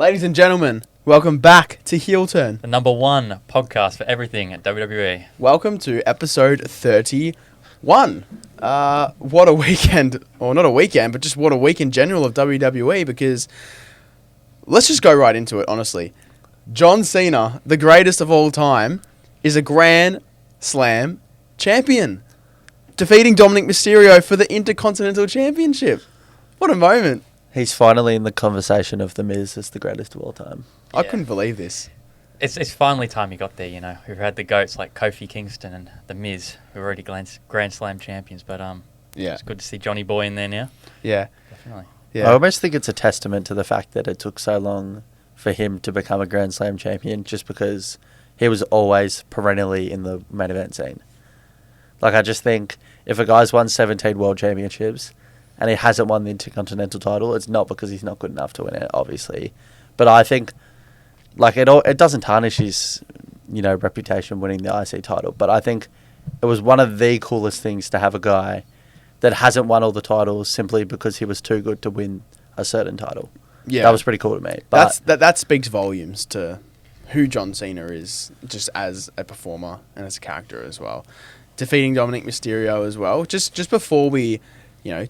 Ladies and gentlemen, welcome back to Heel Turn. The number one podcast for everything at WWE. Welcome to episode 31. What a weekend, or not a weekend, but just what a week in general of WWE, because let's just go right into it, honestly. John Cena, the greatest of all time, is a Grand Slam champion, defeating Dominic Mysterio for the Intercontinental Championship. What a moment. He's finally in the conversation of The Miz as the greatest of all time. I couldn't believe this. It's finally time he got there, you know. We've had the GOATs like Kofi Kingston and The Miz, who are already Grand Slam champions, but it's good to see Johnny Boy in there now. Yeah. Definitely. Yeah. I almost think it's a testament to the fact that it took so long for him to become a Grand Slam champion, just because he was always perennially in the main event scene. Like, I just think if a guy's won 17 world championships and he hasn't won the Intercontinental title, it's not because he's not good enough to win it, obviously. But I think, like, it doesn't tarnish his, reputation winning the IC title. But I think it was one of the coolest things to have a guy that hasn't won all the titles simply because he was too good to win a certain title. Yeah. That was pretty cool to me. But That speaks volumes to who John Cena is, just as a performer and as a character as well. Defeating Dominic Mysterio as well. Just before we,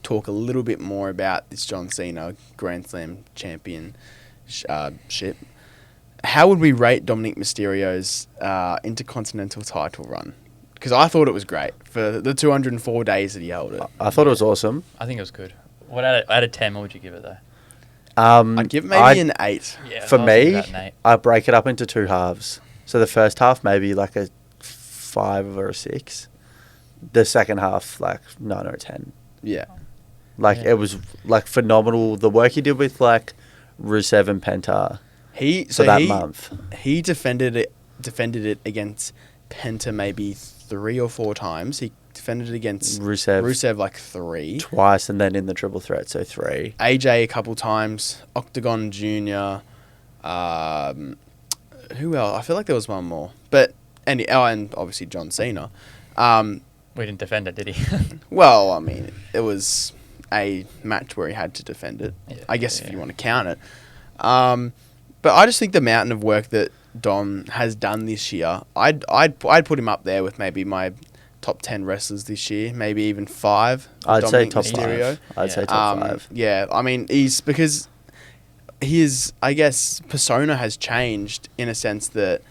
talk a little bit more about this John Cena Grand Slam championship, how would we rate Dominic Mysterio's Intercontinental title run? Because I thought it was great for the 204 days that he held it. I thought it was awesome. I think it was good. What out of 10, what would you give it though? I'd give it maybe an 8. Yeah, For me, about an 8. I break it up into two halves. So the first half, maybe like a 5 or a 6. The second half, like 9 or a 10. Yeah. It was like phenomenal. The work he did with like Rusev and Penta month. He defended it against Penta maybe 3 or 4 times. He defended it against Rusev like 3. Twice, and then in the triple threat, so 3. AJ a couple times. Octagon Jr. Who else? I feel like there was one more. But and obviously John Cena. We didn't defend it, did he? Well, I mean, it was a match where he had to defend it. Yeah, I guess if you want to count it. But I just think the mountain of work that Dom has done this year, I'd put him up there with maybe my top 10 wrestlers this year, maybe even 5. I'd say top Mysterio. 5. I'd say top 5. Yeah, I mean, because his, I guess, persona has changed in a sense that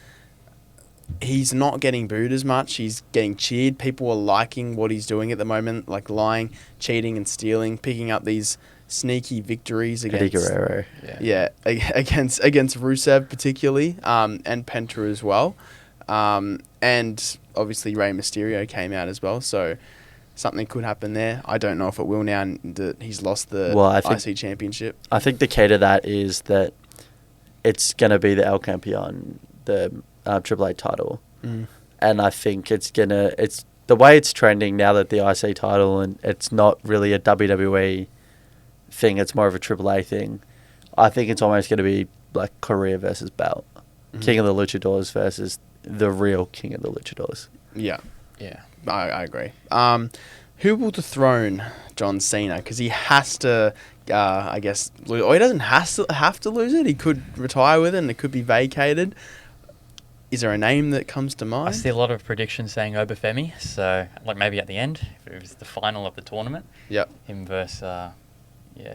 he's not getting booed as much. He's getting cheered. People are liking what he's doing at the moment, like lying, cheating and stealing, picking up these sneaky victories against Eddie Guerrero. Yeah, against Rusev particularly, and Penta as well. And obviously Rey Mysterio came out as well, so something could happen there. I don't know if it will now that he's lost the IC championship. I think the key to that is that it's going to be the El Campeon, the Triple H title. And I think it's the way it's trending now that the IC title, and it's not really a WWE thing, it's more of a Triple A thing. I think it's almost going to be like Korea versus Belt. King of the Luchadors versus the real King of the Luchadors. Yeah. I agree. Who will dethrone John Cena? Because he has to, I guess, or he doesn't have to lose it. He could retire with it, and it could be vacated. Is there a name that comes to mind? I see a lot of predictions saying Obafemi, so like maybe at the end, if it was the final of the tournament. Yep. Him versus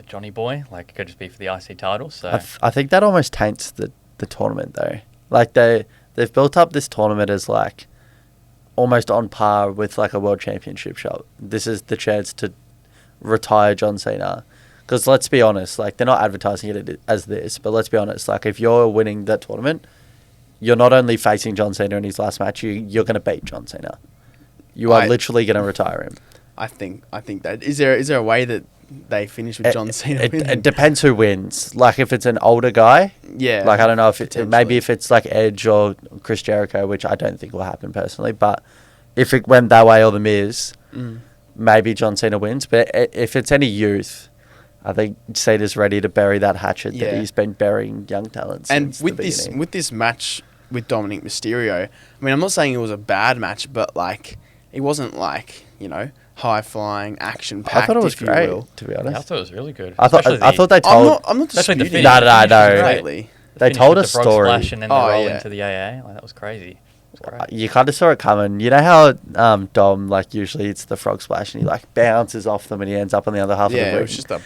Johnny Boy, like it could just be for the IC title. So I think that almost taints the tournament though. Like they've built up this tournament as like almost on par with like a world championship shot. This is the chance to retire John Cena. Because let's be honest, like they're not advertising it as this, but let's be honest, like if you're winning that tournament, you're not only facing John Cena in his last match, you're going to beat John Cena. You are literally going to retire him. I think that is there a way that they finish with John Cena? It depends who wins. Like if it's an older guy, yeah. Like I don't know if maybe if it's like Edge or Chris Jericho, which I don't think will happen personally. But if it went that way or The Miz, maybe John Cena wins. But if it's any youth, I think Cena's ready to bury that hatchet that he's been burying young talents. And with this match with Dominic Mysterio, I mean, I'm not saying it was a bad match, but like it wasn't like high flying, action packed. I thought it was great, to be honest. Yeah, I thought it was really good. I thought they told. I'm not Especially the disputing. finish. No. Greatly. They finished told with a the frog story. splash and then they Oh, roll yeah. into the AA. Like, that was crazy. It was great. You kind of saw it coming. You know how Dom, like, usually it's the frog splash and he, like, bounces off them and he ends up on the other half of the Yeah, ring. it was just a...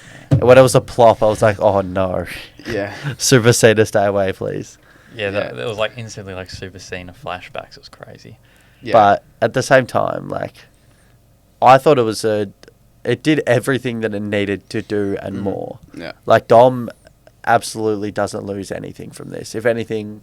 When it was a plop, I was like, oh, no. Yeah. Super Cena, stay away, please. Yeah, Yeah. that was like instantly like Super Cena flashbacks. It was crazy. Yeah. But at the same time, like, I thought it did everything that it needed to do and more. Yeah. Like, Dom absolutely doesn't lose anything from this. If anything,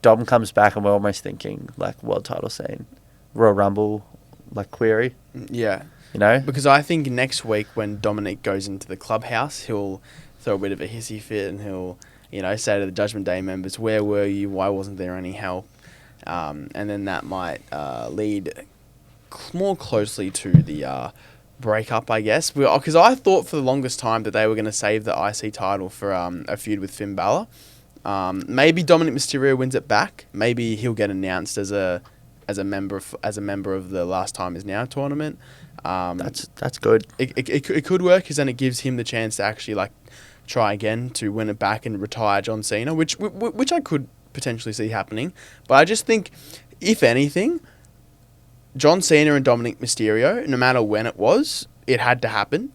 Dom comes back and we're almost thinking, like, world title scene. Royal Rumble, like, query. Yeah. You know? Because I think next week when Dominic goes into the clubhouse, he'll throw a bit of a hissy fit and he'll, say to the Judgment Day members, where were you? Why wasn't there any help? And then that might lead more closely to the breakup, I guess. Because I thought for the longest time that they were going to save the IC title for a feud with Finn Balor. Maybe Dominic Mysterio wins it back. Maybe he'll get announced as a member of the Last Time Is Now tournament. That's good. It could work because then it gives him the chance to actually like try again to win it back and retire John Cena, which I could potentially see happening. But I just think, if anything, John Cena and Dominic Mysterio, no matter when it was, it had to happen,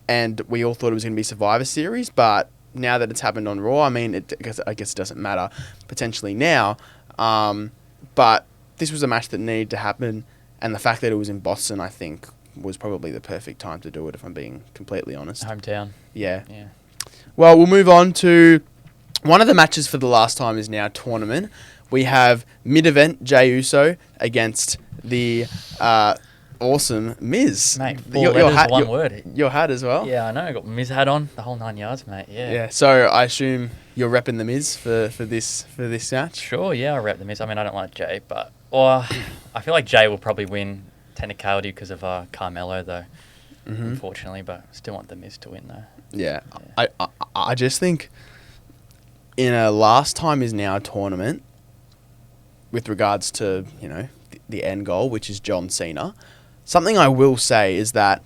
and we all thought it was going to be Survivor Series. But now that it's happened on Raw, I mean, I guess it doesn't matter potentially now. But this was a match that needed to happen, and the fact that it was in Boston, I think, was probably the perfect time to do it, if I'm being completely honest. Hometown. Yeah. Yeah. Well, we'll move on to one of the matches for the Last Time Is Now tournament. We have mid-event Jey Uso against the awesome Miz. Mate, four letters, one word. Your hat as well? Yeah, I know. I got Miz hat on, the whole 9 yards, mate. Yeah. Yeah, so I assume you're repping the Miz for this match? Sure, yeah, I rep the Miz. I mean, I don't like Jey, but... Or I feel like Jey will probably win technicality because of Carmelo, though, unfortunately. But I still want the Miz to win, though. Yeah. I just think in a Last Time Is Now tournament, with regards to, the end goal, which is John Cena, something I will say is that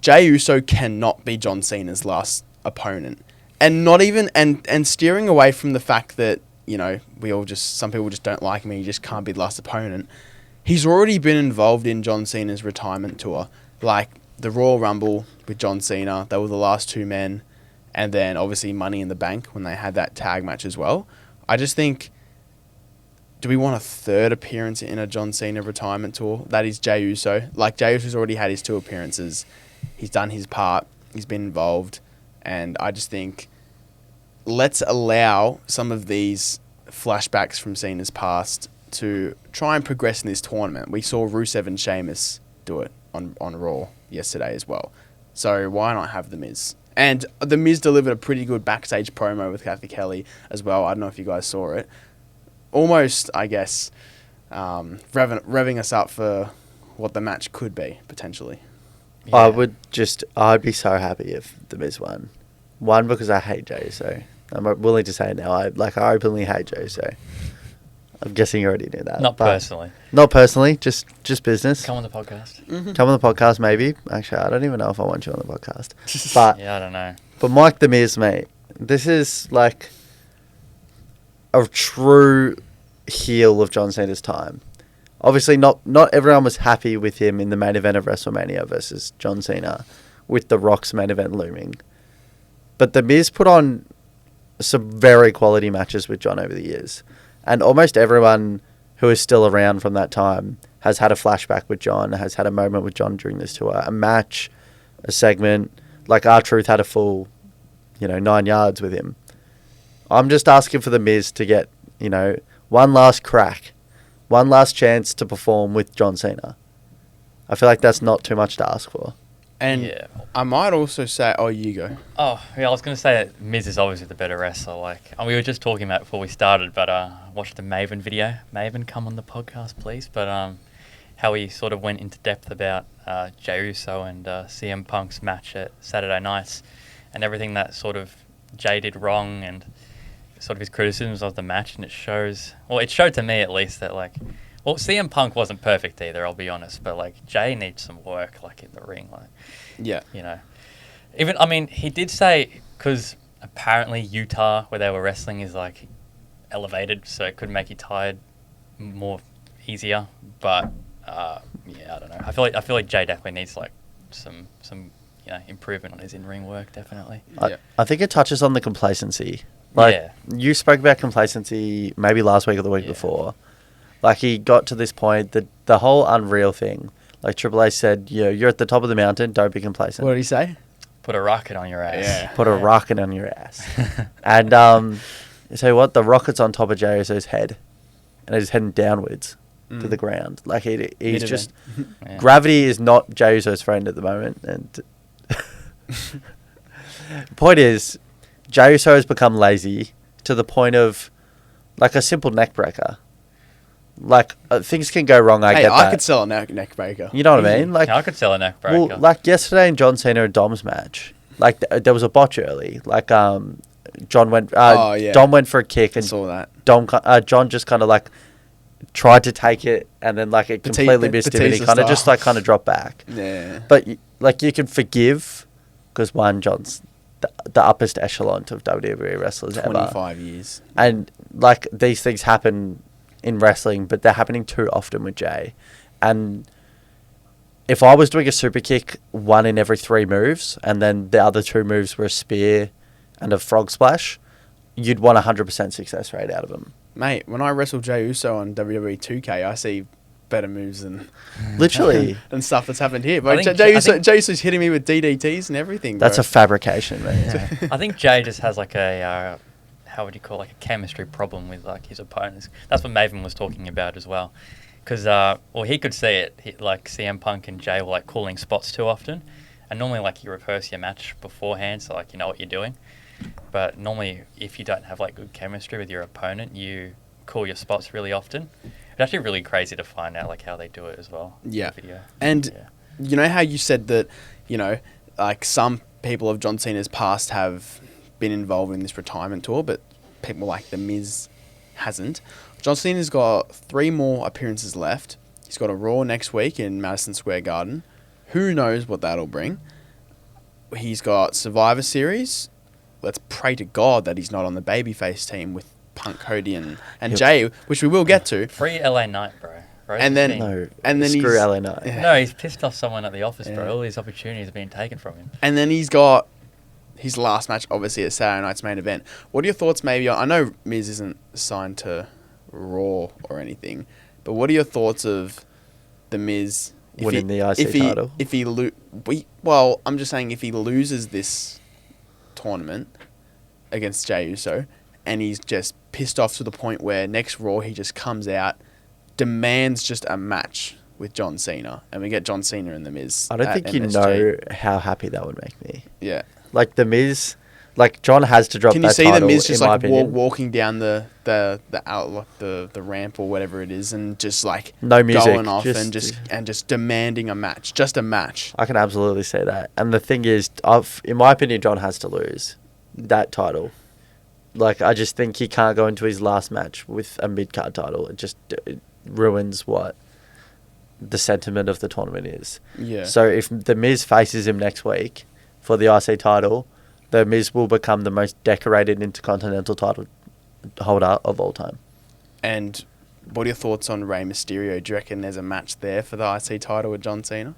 Jey Uso cannot be John Cena's last opponent. And not even, and steering away from the fact that, some people just don't like him and he just can't be the last opponent. He's already been involved in John Cena's retirement tour. Like the Royal Rumble with John Cena, they were the last two men. And then obviously Money in the Bank when they had that tag match as well. I just think, do we want a third appearance in a John Cena retirement tour? That is Jey Uso. Like, Jey Uso's already had his 2 appearances. He's done his part. He's been involved. And I just think, let's allow some of these flashbacks from Cena's past to try and progress in this tournament. We saw Rusev and Sheamus do it on Raw yesterday as well. So why not have The Miz? And The Miz delivered a pretty good backstage promo with Kathy Kelly as well. I don't know if you guys saw it. Almost, I guess, revving us up for what the match could be, potentially. Yeah. I'd be so happy if The Miz won. One, because I hate Jey Uso. I'm willing to say it now. I openly hate Jey Uso. I'm guessing you already knew that. Not personally. Not personally, just business. Come on the podcast. Mm-hmm. Come on the podcast, maybe. Actually, I don't even know if I want you on the podcast. But Yeah, I don't know. But Mike The Miz, mate, this is like a true heel of John Cena's time. Obviously, not everyone was happy with him in the main event of WrestleMania versus John Cena, with The Rock's main event looming. But The Miz put on some very quality matches with John over the years. And almost everyone who is still around from that time has had a flashback with John, has had a moment with John during this tour. A match, a segment. Like R-Truth had a full, 9 yards with him. I'm just asking for The Miz to get, one last crack. One last chance to perform with John Cena. I feel like that's not too much to ask for. And Yeah. I might also say, you go. Oh, yeah, I was going to say that Miz is obviously the better wrestler. And we were just talking about it before we started, but watched the Maven video. Maven, come on the podcast, please. But how he sort of went into depth about Jey Uso and CM Punk's match at Saturday nights and everything that sort of Jey did wrong and sort of his criticisms of the match. And it showed to me at least that, CM Punk wasn't perfect either, I'll be honest. But, Jey needs some work, in the ring. Yeah. Even, he did say, because apparently Utah, where they were wrestling, is like elevated, so it could make you tired more easier. But yeah, I don't know. I feel like Jey definitely needs like some improvement on his in-ring work. Definitely. I think it touches on the complacency. Like you spoke about complacency maybe last week or the week before. Like he got to this point, the whole Unreal thing. Like Triple H said, you're at the top of the mountain. Don't be complacent. What did he say? Put a rocket on your ass. Yeah. Put a rocket on your ass. And I tell you what, the rocket's on top of Jey Uso's head, and it's heading downwards to the ground. Like he's just gravity is not Jey Uso's friend at the moment. And point is, Jey Uso has become lazy to the point of like a simple neck breaker. Like things can go wrong. I get that. I could sell a neck breaker. You know what I mean? Like I could sell a neck breaker. Well, like yesterday in John Cena and Dom's match, like there was a botch early. Like John went. Dom went for a kick and saw that. John just kind of like tried to take it and then like it completely missed him and he kind of just like kind of dropped back. Yeah. But like you can forgive because John's the uppest echelon of WWE wrestlers 25 years. And like these things happen in wrestling, but they're happening too often with Jey. And if I was doing a super kick 1 in every 3 moves, and then the other 2 moves were a spear and a frog splash, you'd want 100% success rate out of them. Mate, when I wrestle Jey Uso on WWE 2K, I see better moves than literally than stuff that's happened here. But Jey Uso's hitting me with DDTs and everything. That's a fabrication, man. Yeah. I think Jey just has like a how would you call like a chemistry problem with like his opponents. That's what Maven was talking about as well. Because he could see it. Like CM Punk and Jey were like calling spots too often, and normally like you rehearse your match beforehand, so like you know what you're doing. But normally, if you don't have like good chemistry with your opponent, you call your spots really often. It's actually really crazy to find out like how they do it as well. Yeah. In the video. And you know how you said that, like some people of John Cena's past have been involved in this retirement tour, but people like The Miz hasn't. John Cena's got 3 more appearances left. He's got a Raw next week in Madison Square Garden. Who knows what that'll bring? He's got Survivor Series. Let's pray to God that he's not on the babyface team with Punk, Cody, and Jey, which we will get to. Free LA Knight, bro. And then screw LA Knight. No, he's pissed off someone at the office, bro. All these opportunities are being taken from him. And then he's got his last match, obviously, at Saturday night's main event. What are your thoughts maybe on... I know Miz isn't signed to Raw or anything, but what are your thoughts of The Miz... winning the IC title? I'm just saying if he loses this tournament against Jey Uso and he's just pissed off to the point where next Raw he just comes out, demands just a match with John Cena, and we get John Cena and The Miz. I don't think you know how happy that would make me. Yeah. Like The Miz, like John has to drop that title. Can you see The Miz just like walking down the ramp or whatever it is, and just like no music, going off and just demanding a match, just a match? I can absolutely say that. And the thing is, in my opinion, John has to lose that title. Like I just think he can't go into his last match with a mid-card title. It ruins what the sentiment of the tournament is. Yeah. So if The Miz faces him next week for the IC title, The Miz will become the most decorated intercontinental title holder of all time. And what are your thoughts on Rey Mysterio? Do you reckon there's a match there for the IC title with John Cena?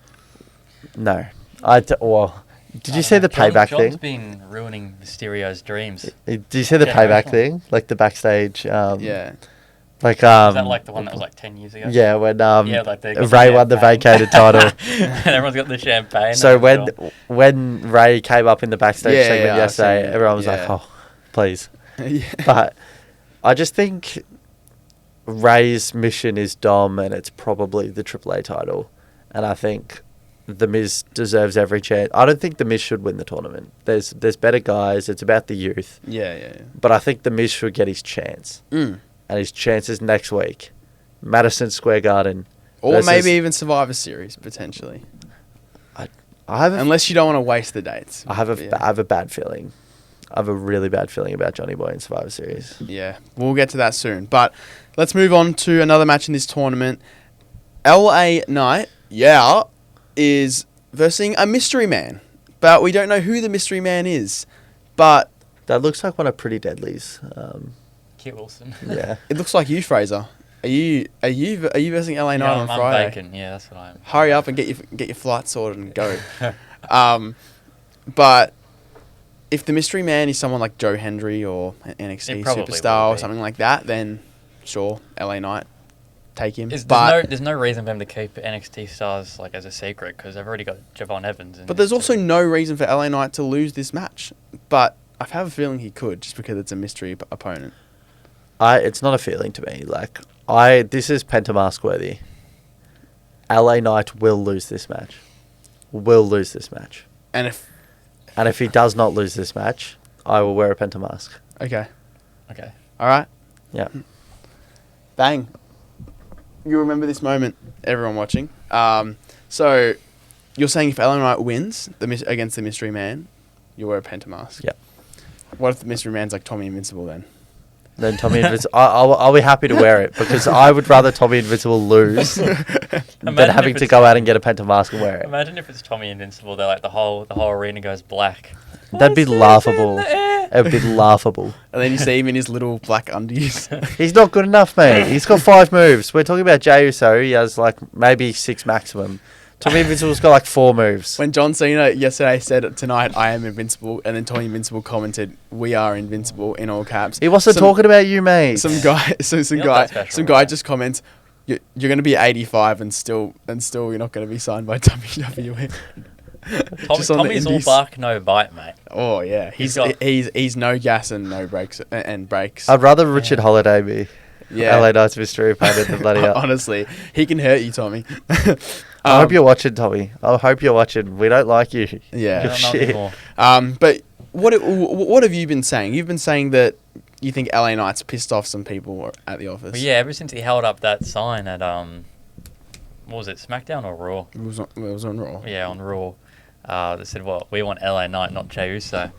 No. Did you see the payback thing? John's been ruining Mysterio's dreams. Did you see the payback thing? Like the backstage... yeah. Like is that like the one that was like 10 years ago? Yeah, when like Ray won the vacated title. And everyone's got the champagne. So when Ray came up in the backstage segment yesterday, everyone was like, "Oh, please." But I just think Ray's mission is Dom, and it's probably the AAA title. And I think The Miz deserves every chance. I don't think The Miz should win the tournament. There's better guys. It's about the youth. Yeah. But I think The Miz should get his chance. And his chances next week, Madison Square Garden, or maybe even Survivor Series potentially. Unless you don't want to waste the dates. I have a bad feeling. I have a really bad feeling about Johnny Boy in Survivor Series. Yeah, we'll get to that soon. But let's move on to another match in this tournament. LA Knight, is versing a mystery man, but we don't know who the mystery man is. But That looks like one of Pretty Deadly's. Kit Wilson. Yeah. It looks like you, Fraser. Are you versing LA Knight on I'm Friday? bacon. Yeah, that's what I am. Hurry up and get your flight sorted and go. But if the mystery man is someone like Joe Hendry or an NXT It probably superstar will or be. something like that, then sure, LA Knight, take him. There's no reason for them to keep NXT stars like as a secret because they've already got Jevon Evans. But there's also no reason for LA Knight to lose this match. But I have a feeling he could just because it's a mystery opponent. It's not a feeling to me. This is Pentamask worthy. LA Knight will lose this match. And if he does not lose this match, I will wear a Pentamask. okay, Okay. all right, Yeah. bang. You remember this moment, everyone watching. So you're saying if LA Knight wins against the mystery man, you wear a Pentamask. Yep. What if the mystery man's like Tommy Invincible then? Then Tommy Invincible, I'll be happy to wear it because I would rather Tommy Invincible lose than Imagine having if to it's- go out and get a Pentamask and wear it. Imagine if it's Tommy Invincible. They're like the whole arena goes black. That'd be Voices in laughable. the air. It would be laughable. And then you see him in his little black undies. He's not good enough, mate. He's got 5 moves. We're talking about Jey Uso. He has maybe 6 maximum. Tommy Invincible's got 4 moves. When John Cena yesterday said, "Tonight I am invincible," and then Tommy Invincible commented, "We are invincible" in all caps. He wasn't talking about you, mate. Some guy, some You're not that guy, special, some guy right? just comments, "You're going to be 85 and still you're not going to be signed by WWE." Just on the Tommy's all indies. bark, no bite, mate. Oh yeah, He's got- he's no gas and no brakes and brakes. I'd rather Richard Holiday be Yeah, LA Knight's mystery opponent than bloody up. honestly, he can hurt you, Tommy. I hope you're watching, Tommy. I hope you're watching. We don't like you. Yeah. You're Not shit. anymore. But what have you been saying? You've been saying that you think LA Knight's pissed off some people at the office. Well, yeah, ever since he held up that sign at what was it, SmackDown or Raw? It was on Raw. Yeah, on Raw. They said, "What? We want LA Knight, not Jey Uso."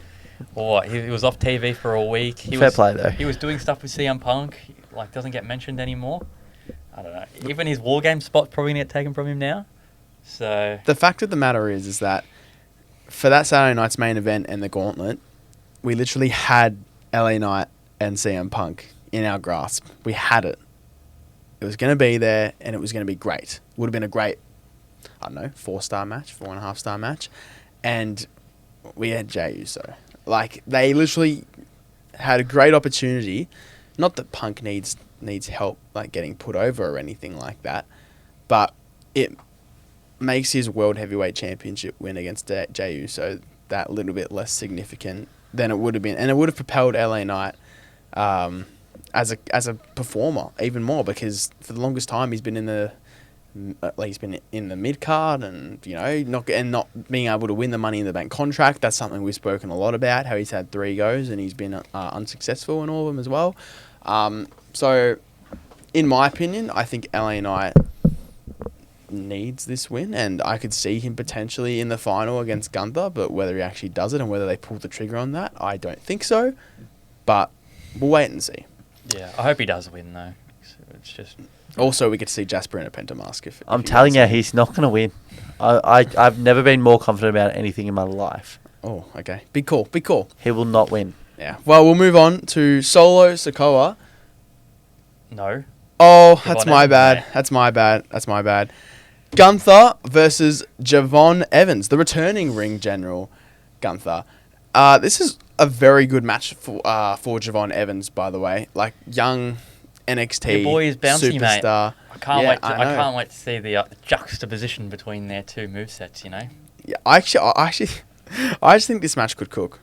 Well, what? He was off TV for a week. Fair play, though. He was doing stuff with CM Punk. Doesn't get mentioned anymore. I don't know. Even his War Game spot's probably gonna get taken from him now. So The fact of the matter is that for that Saturday night's main event and the gauntlet, we literally had LA Knight and CM Punk in our grasp. We had it. It was going to be there, and it was going to be great. Would have been a great, 4-star match, 4.5-star match, and we had Jey Uso. They literally had a great opportunity. Not that Punk needs help, getting put over or anything like that, but it makes his World Heavyweight Championship win against Jey Uso that little bit less significant than it would have been, and it would have propelled LA Knight as a performer even more, because for the longest time he's been in the mid card, and not being able to win the Money in the Bank contract. That's something we've spoken a lot about, how he's had 3 goes and he's been unsuccessful in all of them as well. So in my opinion, I think LA Knight needs this win, and I could see him potentially in the final against Gunther, but whether he actually does it and whether they pull the trigger on that, I don't think so, but we'll wait and see. yeah, I hope he does win though. It's just Also, we could see Jasper in a Pentamask if I'm he telling you, wins. he's not going to win. I've never been more confident about anything in my life. Oh, okay. Be cool. He will not win. Yeah. Well, we'll move on to Solo Sikoa. no. Oh, Jevon that's my Evans, bad. mate. That's my bad. Gunther versus Jevon Evans, the returning ring general, Gunther. This is a very good match for Jevon Evans, by the way. Young NXT Your boy is bouncy, mate. superstar. I can't Yeah, wait. I I know. can't wait to see the juxtaposition between their two movesets. Yeah, I just think this match could cook.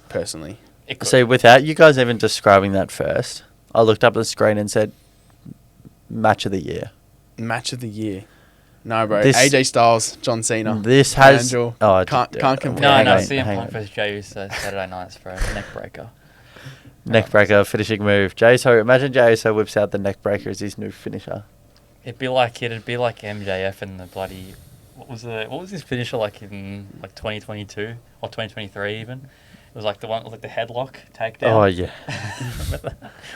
Personally. It could. So without you guys even describing that first, I looked up at the screen and said, match of the year. Match of the year. No, bro. This- AJ Styles, John Cena. This has... Angel. Oh, Can't compare. no, hang no. on, CM hang Punk on. versus Jey Uso Saturday nights for a neck breaker. Neckbreaker, finishing move. Imagine Jey Uso whips out the neckbreaker as his new finisher. It'd be like MJF and the bloody what was his finisher in 2022 or 2023 even? It was the one with the headlock takedown. Oh, yeah.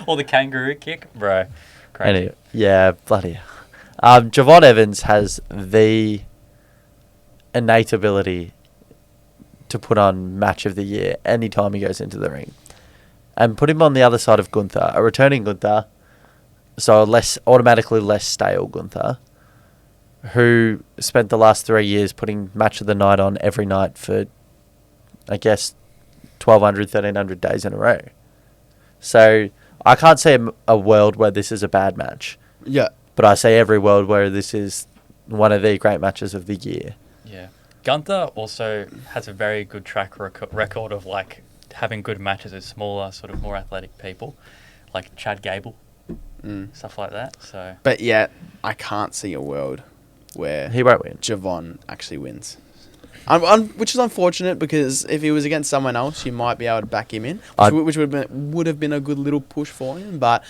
Or the kangaroo kick, bro. Crazy. Anyway, yeah, bloody hell. Jevon Evans has the innate ability to put on match of the year anytime he goes into the ring. And put him on the other side of Gunther, a returning Gunther, so automatically less stale Gunther, who spent the last 3 years putting match of the night on every night for, I guess, 1,200, 1,300 days in a row. So I can't see a world where this is a bad match. Yeah. But I see every world where this is one of the great matches of the year. Yeah. Gunther also has a very good track record of like having good matches with smaller, sort of more athletic people, like Chad Gable, stuff like that. So, But yet, I can't see a world where He won't win. Jevon actually wins. Which is unfortunate because if he was against someone else, you might be able to back him in, which would have been a good little push for him. But,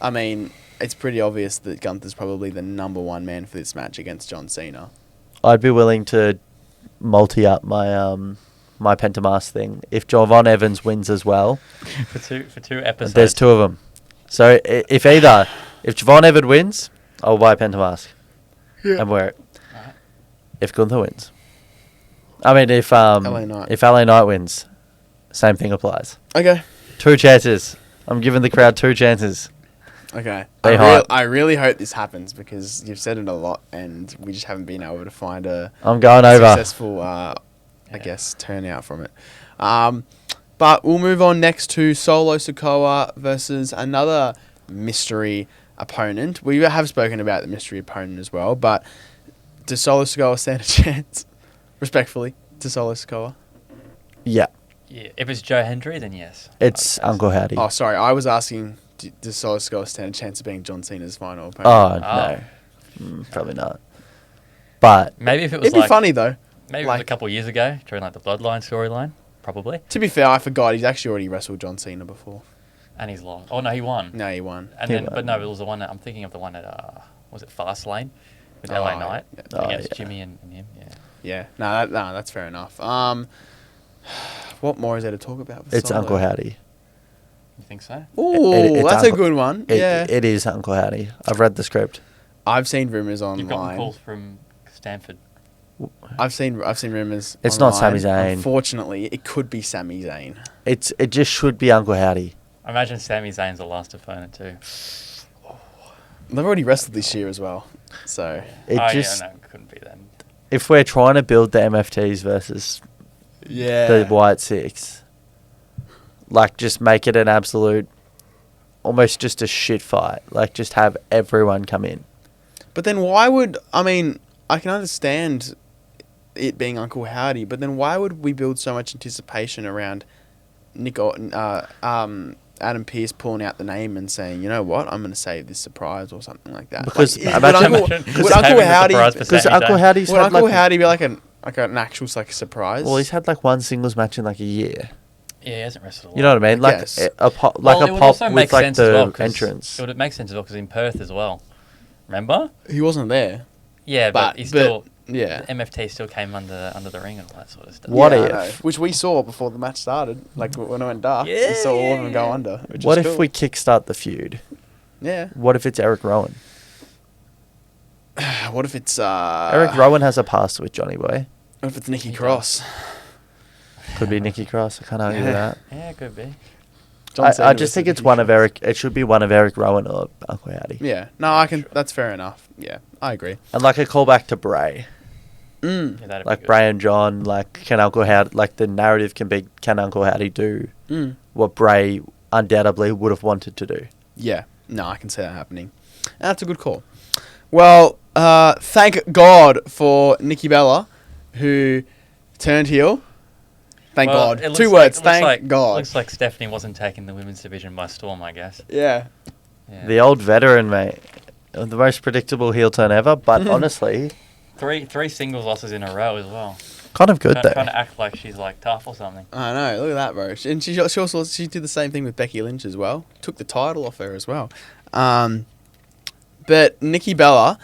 I mean, it's pretty obvious that Gunther's probably the number one man for this match against John Cena. I'd be willing to multi-up my my Pentamas thing. If Jevon Evans wins as well, for two episodes, there's two of them. So if Jevon Evans wins, I'll buy a Pentamas and wear it. Right. If Gunther wins, I mean if LA Knight wins, same thing applies. Okay. 2 chances. I'm giving the crowd 2 chances. Okay. They I really hope this happens because you've said it a lot and we just haven't been able to find a I'm going over. successful, I guess, turnout from it. But we'll move on next to Solo Sikoa versus another mystery opponent. We have spoken about the mystery opponent as well, but does Solo Sikoa stand a chance? Respectfully, to Solo Sikoa? Yeah, Yeah, if it's Joe Hendry, then yes. it's Uncle Howdy. Oh, sorry. I was asking, does Solo Sikoa stand a chance of being John Cena's final opponent? No, probably not. But Maybe if it was It'd be funny, though. maybe it was a couple of years ago during like the Bloodline storyline, probably. To be fair, I forgot. He's actually already wrestled John Cena before. And he's lost. Oh no, he won. No, he won. And He then, won. but no, it was the one that I'm thinking of. The one that was it Fastlane with Oh, LA Knight yeah. Oh, against yeah. Jimmy and him. Yeah. Yeah. No, that's fair enough. What more is there to talk about? With it's Solo? Uncle Howdy. You think so? Ooh, It's that's a Uncle- good one. Yeah. It is Uncle Howdy. I've read the script. I've seen rumors You've gotten online. calls from Stanford. I've seen rumors. It's not online. Sami Zayn. Unfortunately, it could be Sami Zayn. It just should be Uncle Howdy. I imagine Sami Zayn's the last opponent too. They've already wrestled this year as well, so It oh just yeah, no, it couldn't be then. if we're trying to build the MFTs versus yeah. the White Six, like just make it an absolute, almost just a shit fight. Like just have everyone come in. But then why would I can understand it being Uncle Howdy, but then why would we build so much anticipation around Adam Pearce pulling out the name and saying, you know what, I'm going to save this surprise or something like that? Because like, imagine- would Uncle Howdy, Because Uncle Howdy's would had Uncle like Howdy be like an actual like surprise? well, he's had like one singles match in like a year. Yeah, he hasn't wrestled a lot. You know what I mean? Like guess. a pop, Well, like it a would pop also with make like sense as well, the 'cause entrance. It would make sense as well because in Perth as well. Remember? He wasn't there. Yeah, but he still. Yeah. The MFT still came under the ring and all that sort of stuff. What Yeah, if- I know. Which we saw before the match started, like when it went dark. We Yeah, saw all of them yeah, go yeah. under. Which What is if cool. we kickstart the feud? Yeah. What if it's Eric Rowan? What if it's Eric Rowan has a past with Johnny Boy. What if it's Nikki He Cross? Could be Nikki Cross. I can't argue with that. Yeah, it could be. John Cena I just versus think it's Nikki one of Cross. Eric. It should be one of Eric Rowan or Uncle Howdy. Yeah. No, I can. That's fair enough. Yeah, I agree. And like a callback to Bray, Mm. Yeah, that'd like be good. Bray and John. Like can Uncle Howdy? Like the narrative can be can Uncle Howdy do Mm. what Bray undoubtedly would have wanted to do. Yeah. No, I can see that happening. That's a good call. Well, thank God for Nikki Bella, who turned heel. Thank Well, God. it looks 2 like- words. it looks Thank like- God. Looks like Stephanie wasn't taking the women's division by storm, I guess. Yeah. Yeah. The old veteran, mate. The most predictable heel turn ever, but honestly, Three singles losses in a row as well. kind of good Trying though. to act like she's like tough or something. I know. Look at that, bro. And she also did the same thing with Becky Lynch as well. Took the title off her as well. But Nikki Bella,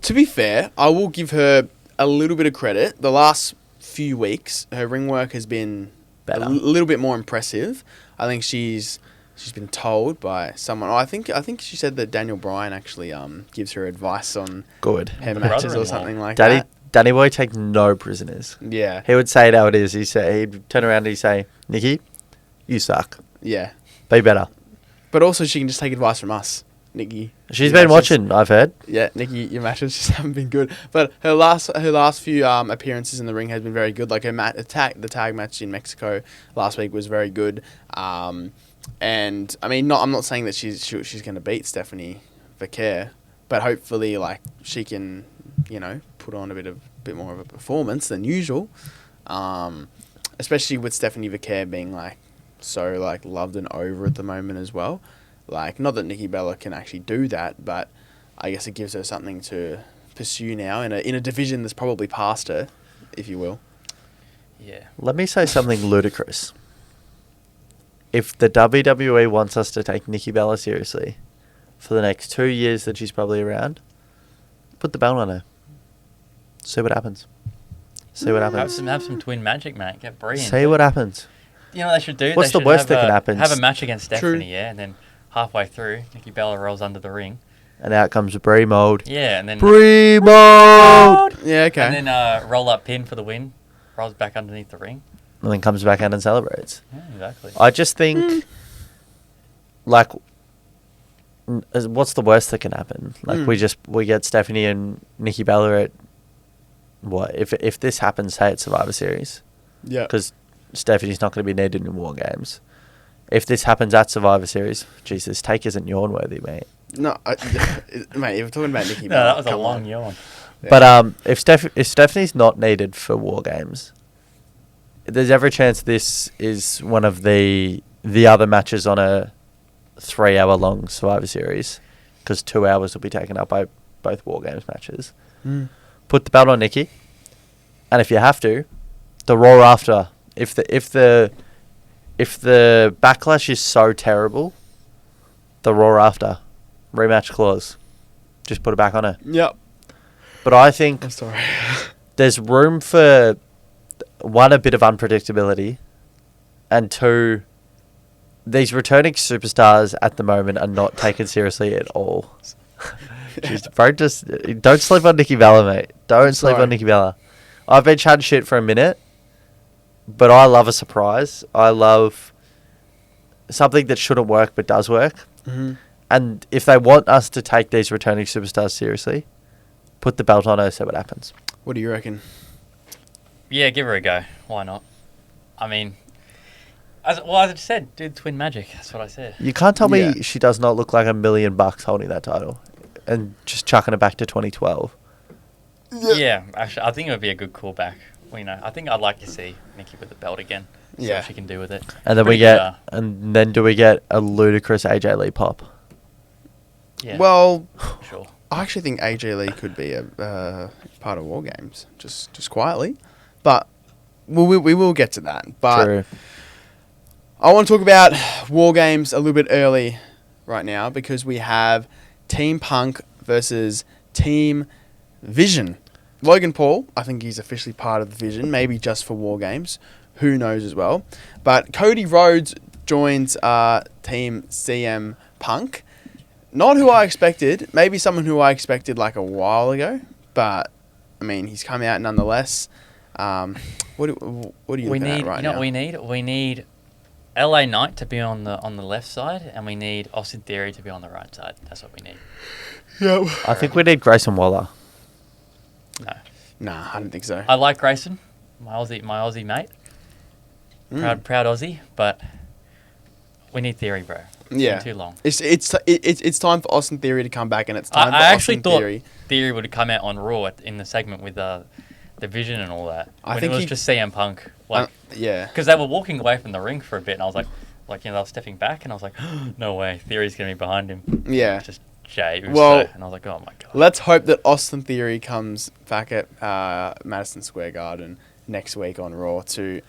to be fair, I will give her a little bit of credit. The last few weeks, her ring work has been Better. a little bit more impressive. I think she's been told by someone. I think she said that Daniel Bryan actually gives her advice on Good. her The matches or brother-in-law. something like Daddy, that. Danny Boy takes no prisoners. Yeah. He would say it how it is. He'd turn around and he'd say, Nikki, you suck. Yeah. Be better. But also, she can just take advice from us, Nikki. She's been watching, I've heard. Yeah, Nikki, your matches just haven't been good. But her last few appearances in the ring has been very good. Like the tag match in Mexico last week was very good. And I mean, I'm not saying that she's going to beat Stephanie Vaquer, but hopefully, like, she can, put on a bit more of a performance than usual. Especially with Stephanie Vaquer being like so like loved and over at the moment as well. Like, not that Nikki Bella can actually do that, but I guess it gives her something to pursue now in a division that's probably past her, if you will. Yeah. Let me say something ludicrous. If the WWE wants us to take Nikki Bella seriously for the next 2 years that she's probably around, put the belt on her. See what happens. Have some twin magic, mate. Get Brie in. See what happens. You know what they should do? What's They the should worst that can happen? Have a match against Stephanie, True. yeah, and then halfway through, Nikki Bella rolls under the ring. And out comes Brie Mode. Yeah, and then Brie Mode! Yeah, okay. And then roll up pin for the win. Rolls back underneath the ring. And then comes back out and celebrates. Yeah, exactly. I just think, like, what's the worst that can happen? Like, we get Stephanie and Nikki Bella at, what? If this happens, say it's Survivor Series. Yeah. Because Stephanie's not going to be needed in War Games. If this happens at Survivor Series, Jesus, take isn't yawn worthy, mate. No, mate, you're talking about Nikki No, Bella. that was a come long on. yawn. Yeah. But if Stephanie's not needed for War Games, there's every chance this is one of the other matches on a 3-hour-long Survivor Series, because 2 hours will be taken up by both War Games matches. Put the belt on Nikki, and if you have to, the Raw after. If the backlash is so terrible, the Raw after rematch clause, just put it back on her. Yep. But I think I'm sorry. there's room for, one, a bit of unpredictability, and two, these returning superstars at the moment are not taken seriously at all. Jeez, bro, just don't sleep on Nikki Bella, mate. Don't sleep on Nikki Bella. I've been chatting shit for a minute, but I love a surprise. I love something that shouldn't work but does work. Mm-hmm. And if they want us to take these returning superstars seriously, put the belt on her, see what happens. What do you reckon? Yeah, give her a go. Why not? I mean, as I just said, do twin magic. That's what I said. You can't tell Yeah. me she does not look like $1 million holding that title and just chucking it back to 2012. Yeah, actually, I think it would be a good callback. Well, I think I'd like to see Nikki with the belt again. See Yeah. what she can do with it. And then do we get a ludicrous AJ Lee pop? Yeah. Well, Sure. I actually think AJ Lee could be a part of War Games, just quietly. But we will get to that. But True. I want to talk about War Games a little bit early right now, because we have Team Punk versus Team Vision. Logan Paul, I think he's officially part of the Vision, maybe just for War Games. Who knows as well. But Cody Rhodes joins Team CM Punk. Not who I expected. Maybe someone who I expected like a while ago. But, I mean, he's come out nonetheless. What are you looking at right now? We need LA Knight to be on the left side, and we need Austin Theory to be on the right side. That's what we need. Yep. I think we need Grayson Waller. No. Nah, I don't think so. I like Grayson, my Aussie mate. Proud Aussie, but we need Theory, bro. Yeah. It's been too long. It's time for Austin Theory to come back, and it's time for I actually Austin thought Theory. Theory would come out on Raw in the segment with the Vision and all that. I When think it was he- just CM Punk, like, Yeah. because they were walking away from the ring for a bit, and I was like, they were stepping back, and I was like, no way, Theory's gonna be behind him. Yeah. Just Jey Uso, Well, and I was like, oh my god. Let's hope that Austin Theory comes back at Madison Square Garden next week on Raw to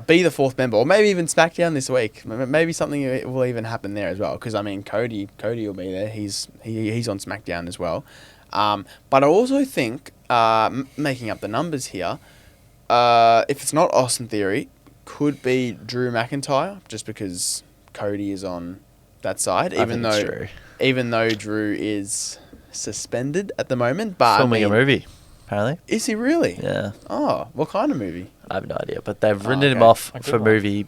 be the fourth member, or maybe even SmackDown this week. Maybe something will even happen there as well. Because I mean, Cody will be there. He's on SmackDown as well. But I also think, making up the numbers here, if it's not Austin Theory, could be Drew McIntyre, just because Cody is on that side. True. Even though Drew is suspended at the moment, but Filming a movie. apparently. Is he really? Yeah. Oh, what kind of movie? I have no idea, but they've Oh, written him okay. off A good for one. movie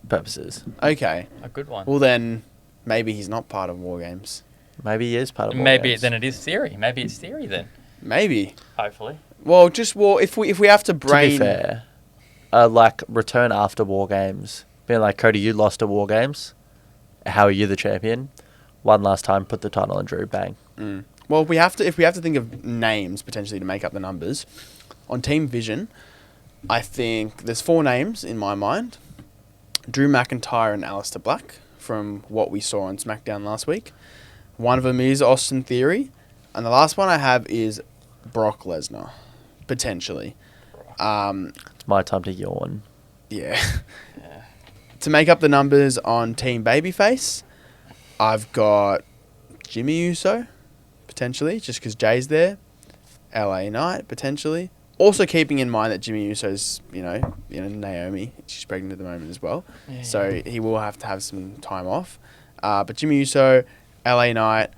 purposes. Okay. A good one. Well, then maybe he's not part of War Games. Maybe he is part of Maybe WARGAMES. then it is theory. Maybe it's theory then. Maybe. Hopefully. Well, if we have to To brain. be fair, like return after War Games, being like, Cody, you lost to War Games. How are you the champion? One last time, put the title on Drew. Bang. Well, if we have to think of names potentially to make up the numbers, on Team Vision, I think there's 4 names in my mind: Drew McIntyre and Aleister Black, from what we saw on SmackDown last week. One of them is Austin Theory, and the last one I have is Brock Lesnar, potentially. It's my time to yawn. Yeah. To make up the numbers on Team Babyface, I've got Jimmy Uso, potentially, just because Jay's there. LA Knight, potentially. Also keeping in mind that Jimmy Uso's, Naomi, she's pregnant at the moment as well. Yeah. So he will have to have some time off. But Jimmy Uso, LA Knight,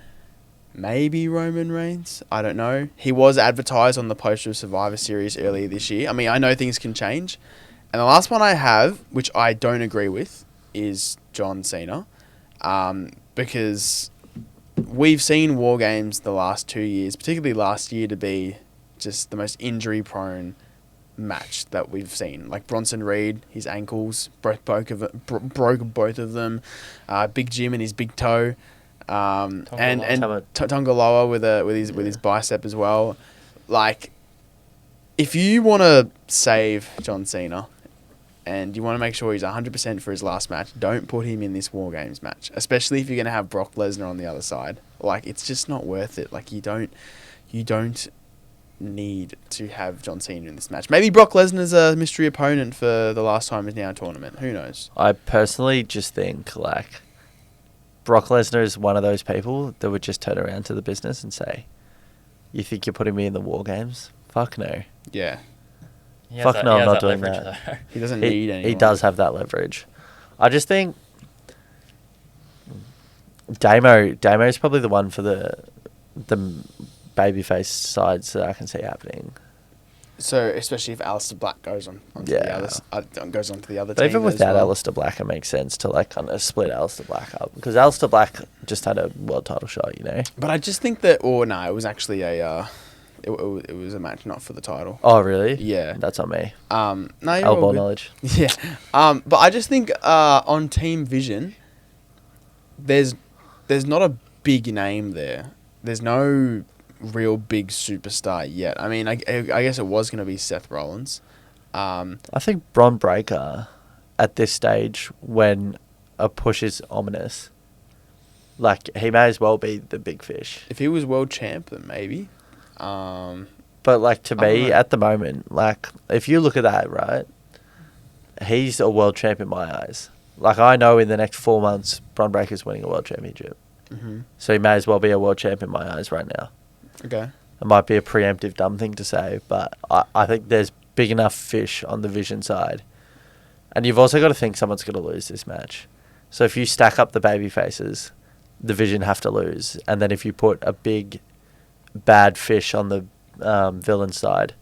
maybe Roman Reigns. I don't know. He was advertised on the poster of Survivor Series earlier this year. I mean, I know things can change. And the last one I have, which I don't agree with, is John Cena. Because we've seen War Games the last 2 years, particularly last year, to be just the most injury-prone match that we've seen. Like Bronson Reed, his ankles broke both of them. Big Jim and his big toe. And Tongaloa with his bicep as well. Like, if you want to save John Cena and you want to make sure he's 100% for his last match, don't put him in this War Games match, especially if you're going to have Brock Lesnar on the other side. Like, it's just not worth it. Like, you don't need to have John Cena in this match. Maybe Brock Lesnar's a mystery opponent for the last time in our tournament. Who knows? I personally just think, like, Brock Lesnar is one of those people that would just turn around to the business and say, "You think you're putting me in the War Games? Fuck no." Yeah. Fuck no, I'm not doing that. Though. He doesn't need anyone. He does have that leverage. I just think Damo is probably the one for the babyface sides that I can see happening. So, especially if Aleister Black goes on to the other But team even as without well. Aleister Black, it makes sense to like kind of split Aleister Black up, because Aleister Black just had a world title shot, But I just think that, it was actually it was a match not for the title. Oh, really? Yeah. That's on me. No, you're Elbow all good. knowledge. Yeah. But I just think on Team Vision, there's not a big name there. There's no real big superstar yet. I mean, I guess it was going to be Seth Rollins. I think Bron Breakker, at this stage, when a push is ominous, like, he may as well be the big fish. If he was world champ, then maybe. But, like, to I don't me, know. at the moment, like, if you look at that, right, he's a world champ in my eyes. Like, I know in the next 4 months, Bron Breakker's winning a world championship. Mm-hmm. So he may as well be a world champ in my eyes right now. Okay. It might be a preemptive dumb thing to say, but I think there's big enough fish on the Vision side. And you've also got to think someone's going to lose this match. So if you stack up the baby faces, the Vision have to lose. And then if you put a big bad fish on the villain side,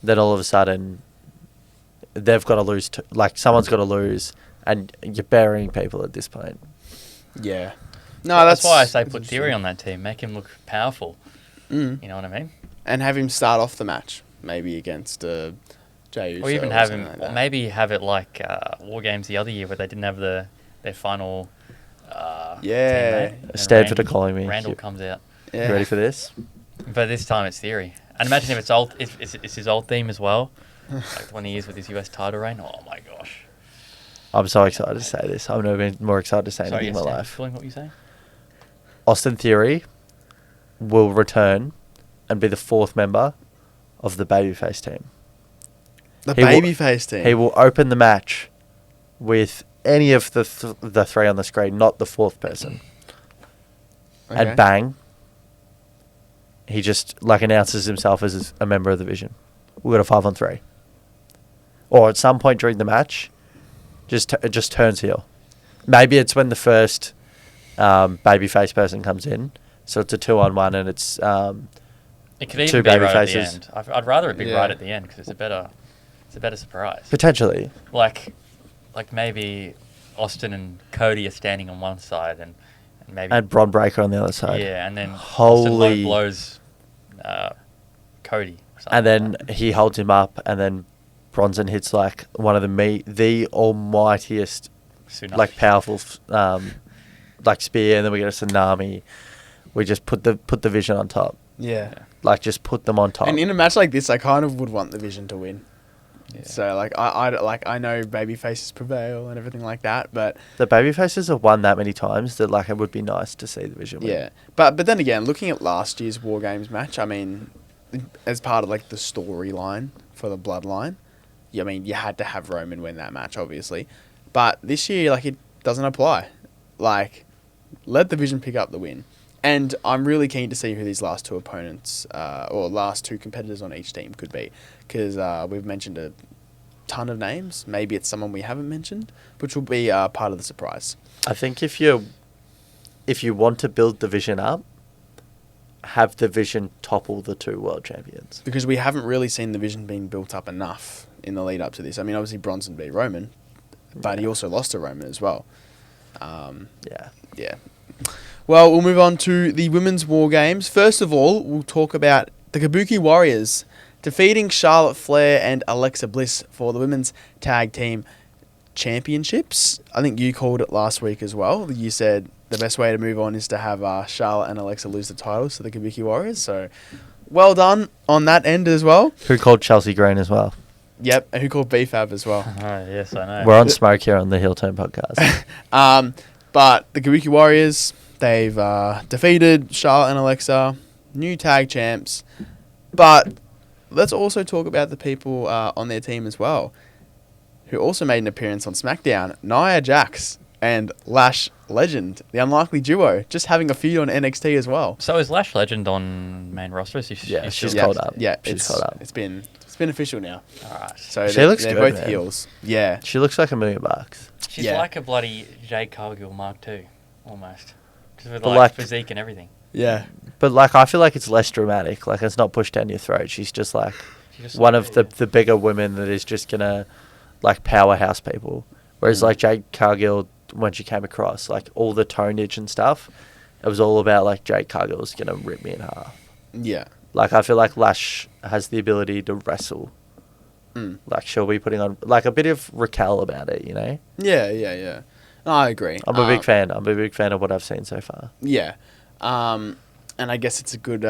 then all of a sudden they've got to lose. Like, someone's got to lose, and you're burying people at this point. Yeah. No, That's why I say that's put Theory on that team. Make him look powerful. Mm. You know what I mean? And have him start off the match, maybe against Jey Uso. Or even have him, something like that. maybe have it like War Games the other year where they didn't have their final Yeah. teammate. And Stanford are calling me. Randall You- comes out. Yeah. You ready for this? But this time it's Theory. And imagine if it's his old theme as well. Like when he is with his US title reign. Oh my gosh. I'm so excited to say this. I've never been more excited to say Sorry, anything in my life. Feeling what you say? Austin Theory will return and be the 4th member of the babyface team. The He will- babyface team. He will open the match with any of the 3 on the screen, not the 4th person. Okay. And bang, he just like announces himself as a member of the Vision. We've got a 5-on-3. Or at some point during the match, it just turns heel. Maybe it's when the first babyface person comes in, so it's a 2-on-1, and it's It could even two be baby right faces. at the end. I'd rather it be Yeah. right at the end because it's a better surprise. Potentially. Like maybe Austin and Cody are standing on one side and maybe And Bron Breakker on the other side. yeah, and then Austin low Holy. blows Cody. Or something And then like that. he holds him up, and then Bronson hits like one of the almightiest, Tsunami. like powerful, like spear, and then we get a tsunami. We just put the Vision on top. Yeah. Like just put them on top. And in a match like this, I kind of would want the Vision to win. Yeah. So like I know baby faces prevail and everything like that, but The babyfaces have won that many times that like it would be nice to see the Vision win. yeah. But then again, looking at last year's War Games match, I mean, as part of like the storyline for the Bloodline, I mean, you had to have Roman win that match, obviously. But this year, like, it doesn't apply. Like, let the Vision pick up the win. And I'm really keen to see who these last two opponents, or last two competitors on each team could be. Because we've mentioned a ton of names. Maybe it's someone we haven't mentioned, which will be part of the surprise. I think if you want to build the Vision up, have the Vision topple the two world champions. Because we haven't really seen the Vision being built up enough in the lead up to this. I mean, obviously Bronson beat Roman, but he also lost to Roman as well. Yeah. Yeah. Well, we'll move on to the Women's War Games. First of all, we'll talk about the Kabuki Warriors defeating Charlotte Flair and Alexa Bliss for the Women's Tag Team Championships. I think you called it last week as well. You said the best way to move on is to have Charlotte and Alexa lose the titles to the Kabuki Warriors. So, well done on that end as well. Who called Chelsea Green as well? Yep, and who called BFAB as well. Oh, yes, I know. We're on smoke here on the Heel Turn podcast. But the Kabuki Warriors, they've defeated Charlotte and Alexa, new tag champs. But let's also talk about the people on their team as well, who also made an appearance on SmackDown. Nia Jax and Lash Legend, the unlikely duo, just having a feud on NXT as well. So is Lash Legend on main roster? Is she, Yeah, is she's she- called up. Yeah, She's called up. It's been official now. Alright. So She they're, looks they're good, both man. heels. Yeah. She looks like $1 million. She's Yeah. like a bloody Jade Cargill Mark II, almost. Just with But like like- physique and everything. Yeah. But like, I feel like it's less dramatic. Like, it's not pushed down your throat. She's just like She just one like of it, the bigger women that is just gonna like powerhouse people. Whereas like Jade Cargill, when she came across, like all the tonnage and stuff, it was all about like Jade Cargill's gonna rip me in half. Yeah. Like, I feel like Lash has the ability to wrestle. Mm. Like, she'll be putting on like a bit of Raquel about it, you know. Yeah. No, I agree. I'm a big fan. I'm a big fan of what I've seen so far. Yeah. And I guess it's a good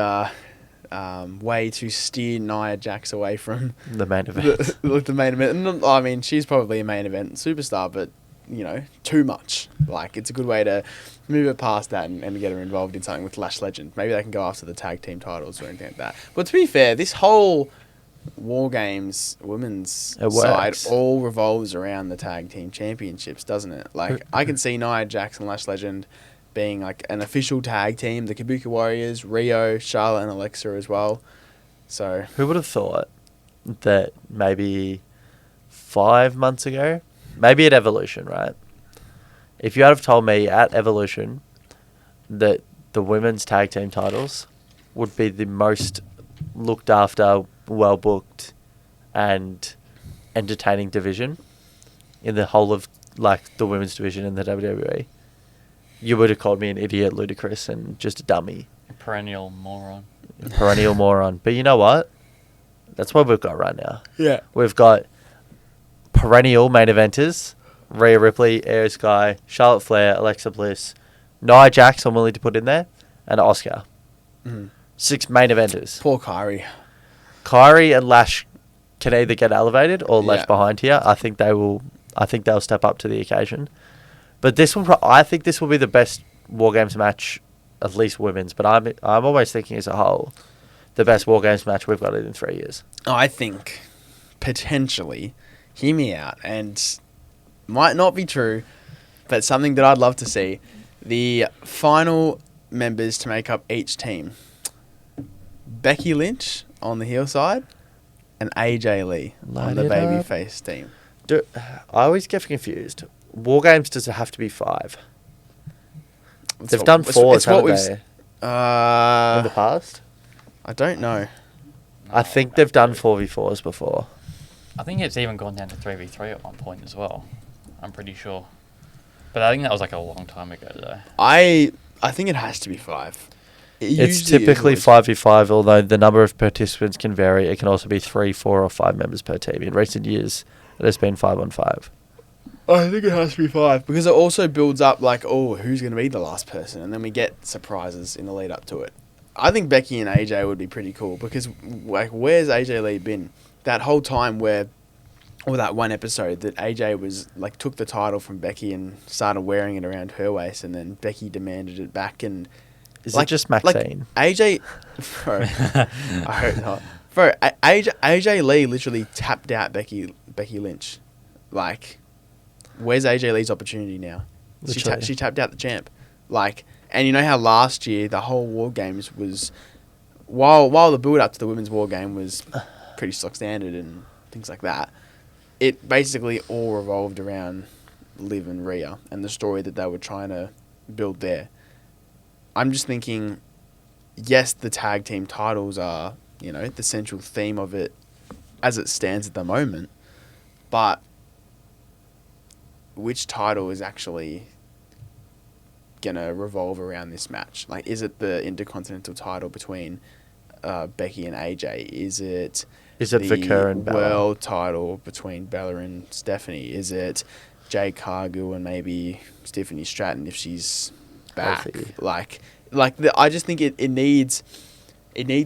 way to steer Nia Jax away from The main event. the main event. And, I mean, she's probably a main event superstar, but, you know, too much. Like, it's a good way to move her past that and get her involved in something with Lash Legend. Maybe they can go after the tag team titles or anything like that. But to be fair, this whole War Games women's It side works. all revolves around the tag team championships, doesn't it? Like, I can see Nia Jax and Lash Legend being like an official tag team, the Kabuki Warriors, Rio, Charlotte and Alexa as well. So Who would have thought that maybe 5 months ago, maybe at Evolution, right? If you had have told me at Evolution that the women's tag team titles would be the most looked after, well booked, and entertaining division in the whole of like the women's division in the WWE, you would have called me an idiot, ludicrous, and just a dummy, perennial moron. perennial moron. But you know what? That's what we've got right now. yeah, We've got perennial main eventers: Rhea Ripley, Io Sky, Charlotte Flair, Alexa Bliss, Nia Jax, I'm willing to put in there, and Asuka. 6 main eventers. poor Kyrie. Kyrie and Lash can either get elevated or left Yeah. behind here. I think they will. I think they'll step up to the occasion. But this one, I think this will be the best War Games match, at least women's. But I'm almost thinking as a whole, the best War Games match we've got in 3 years. I think potentially, hear me out, and might not be true, but something that I'd love to see: the final members to make up each team. Becky Lynch on the heel side, and AJ Lee on the Light it up. babyface team. I always get confused. War Games, does it have to be 5? It's They've what- done it's- 4, it's what haven't we've they? s- In the past? I don't know. I think they've done 4v4s before. I think it's even gone down to 3v3 at one point as well. I'm pretty sure. But I think that was like a long time ago, though. I think it has to be 5. It's typically 5v5, although the number of participants can vary. It can also be 3, 4, or 5 members per team. In recent years, it has been 5-on-5. I think it has to be 5 because it also builds up like, oh, who's going to be the last person, and then we get surprises in the lead up to it. I think Becky and AJ would be pretty cool because, like, where's AJ Lee been that whole time or that one episode that AJ was like took the title from Becky and started wearing it around her waist, and then Becky demanded it back and. Is it just Maxxine? Like AJ, bro, I hope not. Bro, AJ Lee literally tapped out Becky Lynch. Like, where's AJ Lee's opportunity now? She tapped out the champ. Like, and you know how last year the whole War Games was, while the build up to the women's War Game was pretty stock standard and things like that, it basically all revolved around Liv and Rhea and the story that they were trying to build there. I'm just thinking, yes, the tag team titles are, the central theme of it as it stands at the moment, but which title is actually going to revolve around this match? Like, is it the Intercontinental title between Becky and AJ? Is it the Vaquer and Bella? World title between Bella and Stephanie? Is it Jade Cargill and maybe Stephanie Stratton if she's back? Healthy. I just think it needs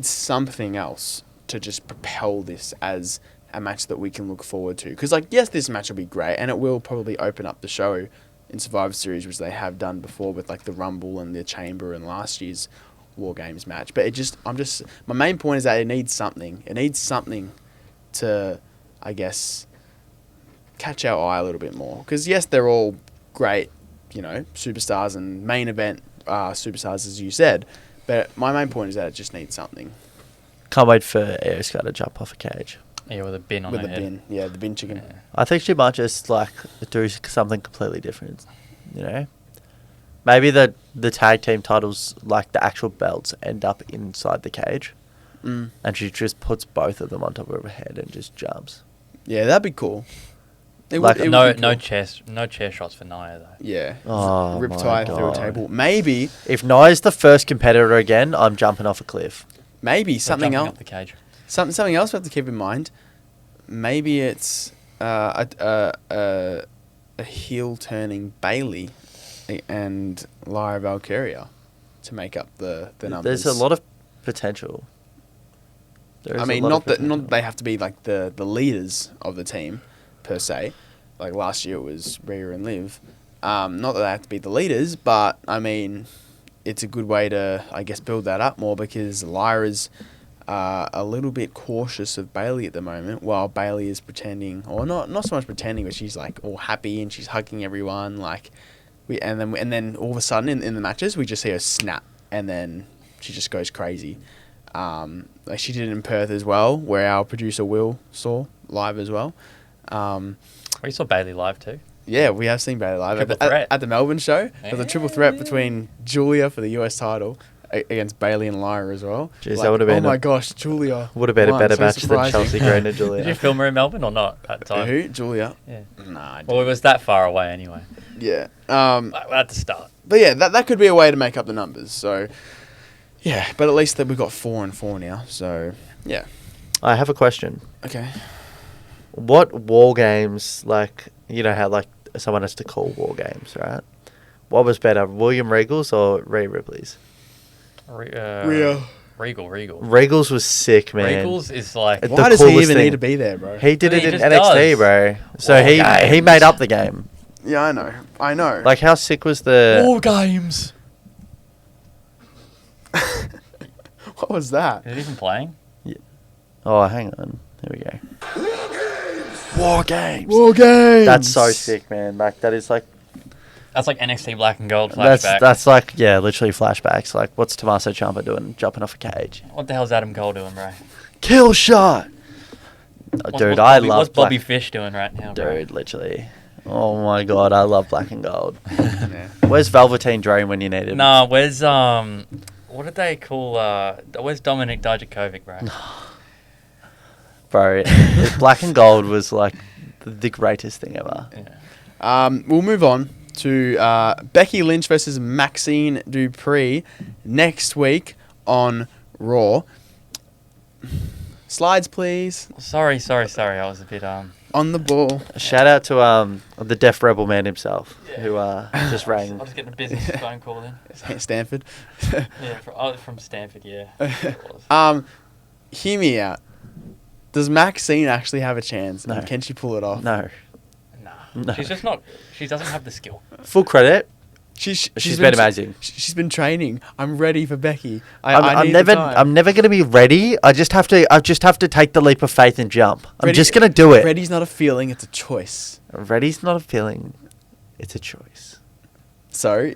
something else to just propel this as a match that we can look forward to. Because, yes, this match will be great, and it will probably open up the show in Survivor Series, which they have done before with the Rumble and the Chamber and last year's War Games match. But my main point is that it needs something. It needs something to, I guess, catch our eye a little bit more. Because, yes, they're all great, superstars and main event superstars, as you said. But my main point is that it just needs something. Can't wait for Io Sky to jump off a cage. Yeah, with a bin on her head. Bin. Yeah, the bin chicken. Yeah. I think she might just do something completely different. Maybe the tag team titles, the actual belts, end up inside the cage, and she just puts both of them on top of her head and just jumps. Yeah, that'd be cool. No chair shots for Nia though. Yeah. Oh, Riptide through a table. Maybe if Nia's the first competitor again, I'm jumping off a cliff. Maybe something else. Up the cage. Something else we have to keep in mind. Maybe it's a heel turning Bailey and Lyra Valkyria to make up the numbers. There's a lot of potential. Not that they have to be the leaders of the team per se. Like last year it was Rhea and Liv. Not that they have to be the leaders, but it's a good way to, I guess, build that up more because Lyra's a little bit cautious of Bailey at the moment, while Bailey is pretending, or not so much pretending, but she's all happy and she's hugging everyone. And then all of a sudden in the matches we just see her snap, and then she just goes crazy. She did it in Perth as well, where our producer Will saw live as well. We saw Bailey live too. Yeah, we have seen Bailey live at the Melbourne show. There's a triple threat between Julia for the US title against Bailey and Lyra as well. Jeez, that would have been. Oh my gosh, Julia would have been a better match than Chelsea Green and Julia. Did you film her in Melbourne or not at the time? Who? Julia? Yeah. Nah. Well, it was that far away anyway. Yeah. At the start. But yeah, that could be a way to make up the numbers. So, yeah. But at least that we've got 4 and 4 now. So, yeah. I have a question. Okay. What war games, how someone has to call war games, right? What was better, William Regals or Rhea Ripley's? Rhea. Regal. Regals was sick, man. Regals is like... Why does he even need to be there, bro? He did it in just NXT, does. bro. So he made up the game. Yeah, I know. How sick was the... War Games! What was that? Is it even playing? Yeah. Oh, hang on. Here we go. War Games! War Games! That's so sick, man. That is That's like NXT Black and Gold flashback. That's literally flashbacks. What's Tommaso Ciampa doing, jumping off a cage? What the hell's Adam Cole doing, bro? Kill shot! What's Bobby Fish doing right now, bro? Dude, literally. Oh my god, I love Black and Gold. Yeah. Where's Velveteen Dream when you need him? Nah, where's What did they call? Where's Dominic Dijakovic, bro? Bro, black and gold was like the greatest thing ever. Yeah. We'll move on to Becky Lynch versus Maxxine Dupri next week on Raw. Slides, please. Sorry. I was a bit On the ball. Shout out to the deaf rebel man himself, Yeah. who just rang. I was getting a business phone call then. Stanford. Yeah, from Stanford. Yeah. It was. Hear me out. Does Maxxine actually have a chance? No. And can she pull it off? No. Nah. No. She's just not. She doesn't have the skill. Full credit. She's been amazing. She's been training. I'm ready for Becky. I I'm need the never time. I'm never gonna be ready. I just have to take the leap of faith and jump. I'm just gonna do it. Ready's not a feeling, it's a choice. Ready's not a feeling, it's a choice. So,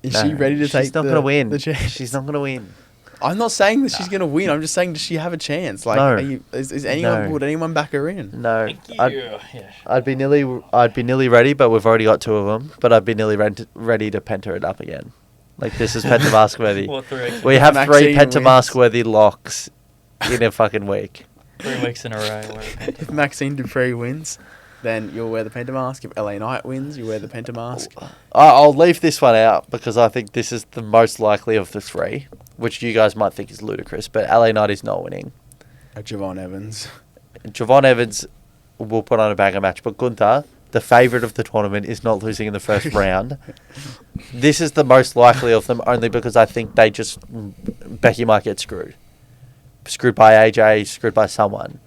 is No, she ready to she's take not gonna win. the chance? She's not gonna win. I'm not saying that she's gonna win. I'm just saying, does she have a chance? Like, No. is anyone? No. Would anyone back her in? No. Thank you. Yeah. I'd be nearly ready, but we've already got 2 of them. But I'd be nearly ready to penta it up again. Like, this is Pentamask worthy. What, 3 weeks? We have 3 Maxxine Pentamask worthy locks in a fucking week. 3 weeks in a row. If Maxxine Dupri wins, then you'll wear the Pentamask. If LA Knight wins, you wear the Pentamask. I'll leave this one out because I think this is the most likely of the 3, which you guys might think is ludicrous, but LA Knight is not winning. Jevon Evans. Jevon Evans will put on a banger match, but Gunther, the favourite of the tournament, is not losing in the first round. This is the most likely of them, only because I think Becky might get screwed. Screwed by AJ, screwed by someone.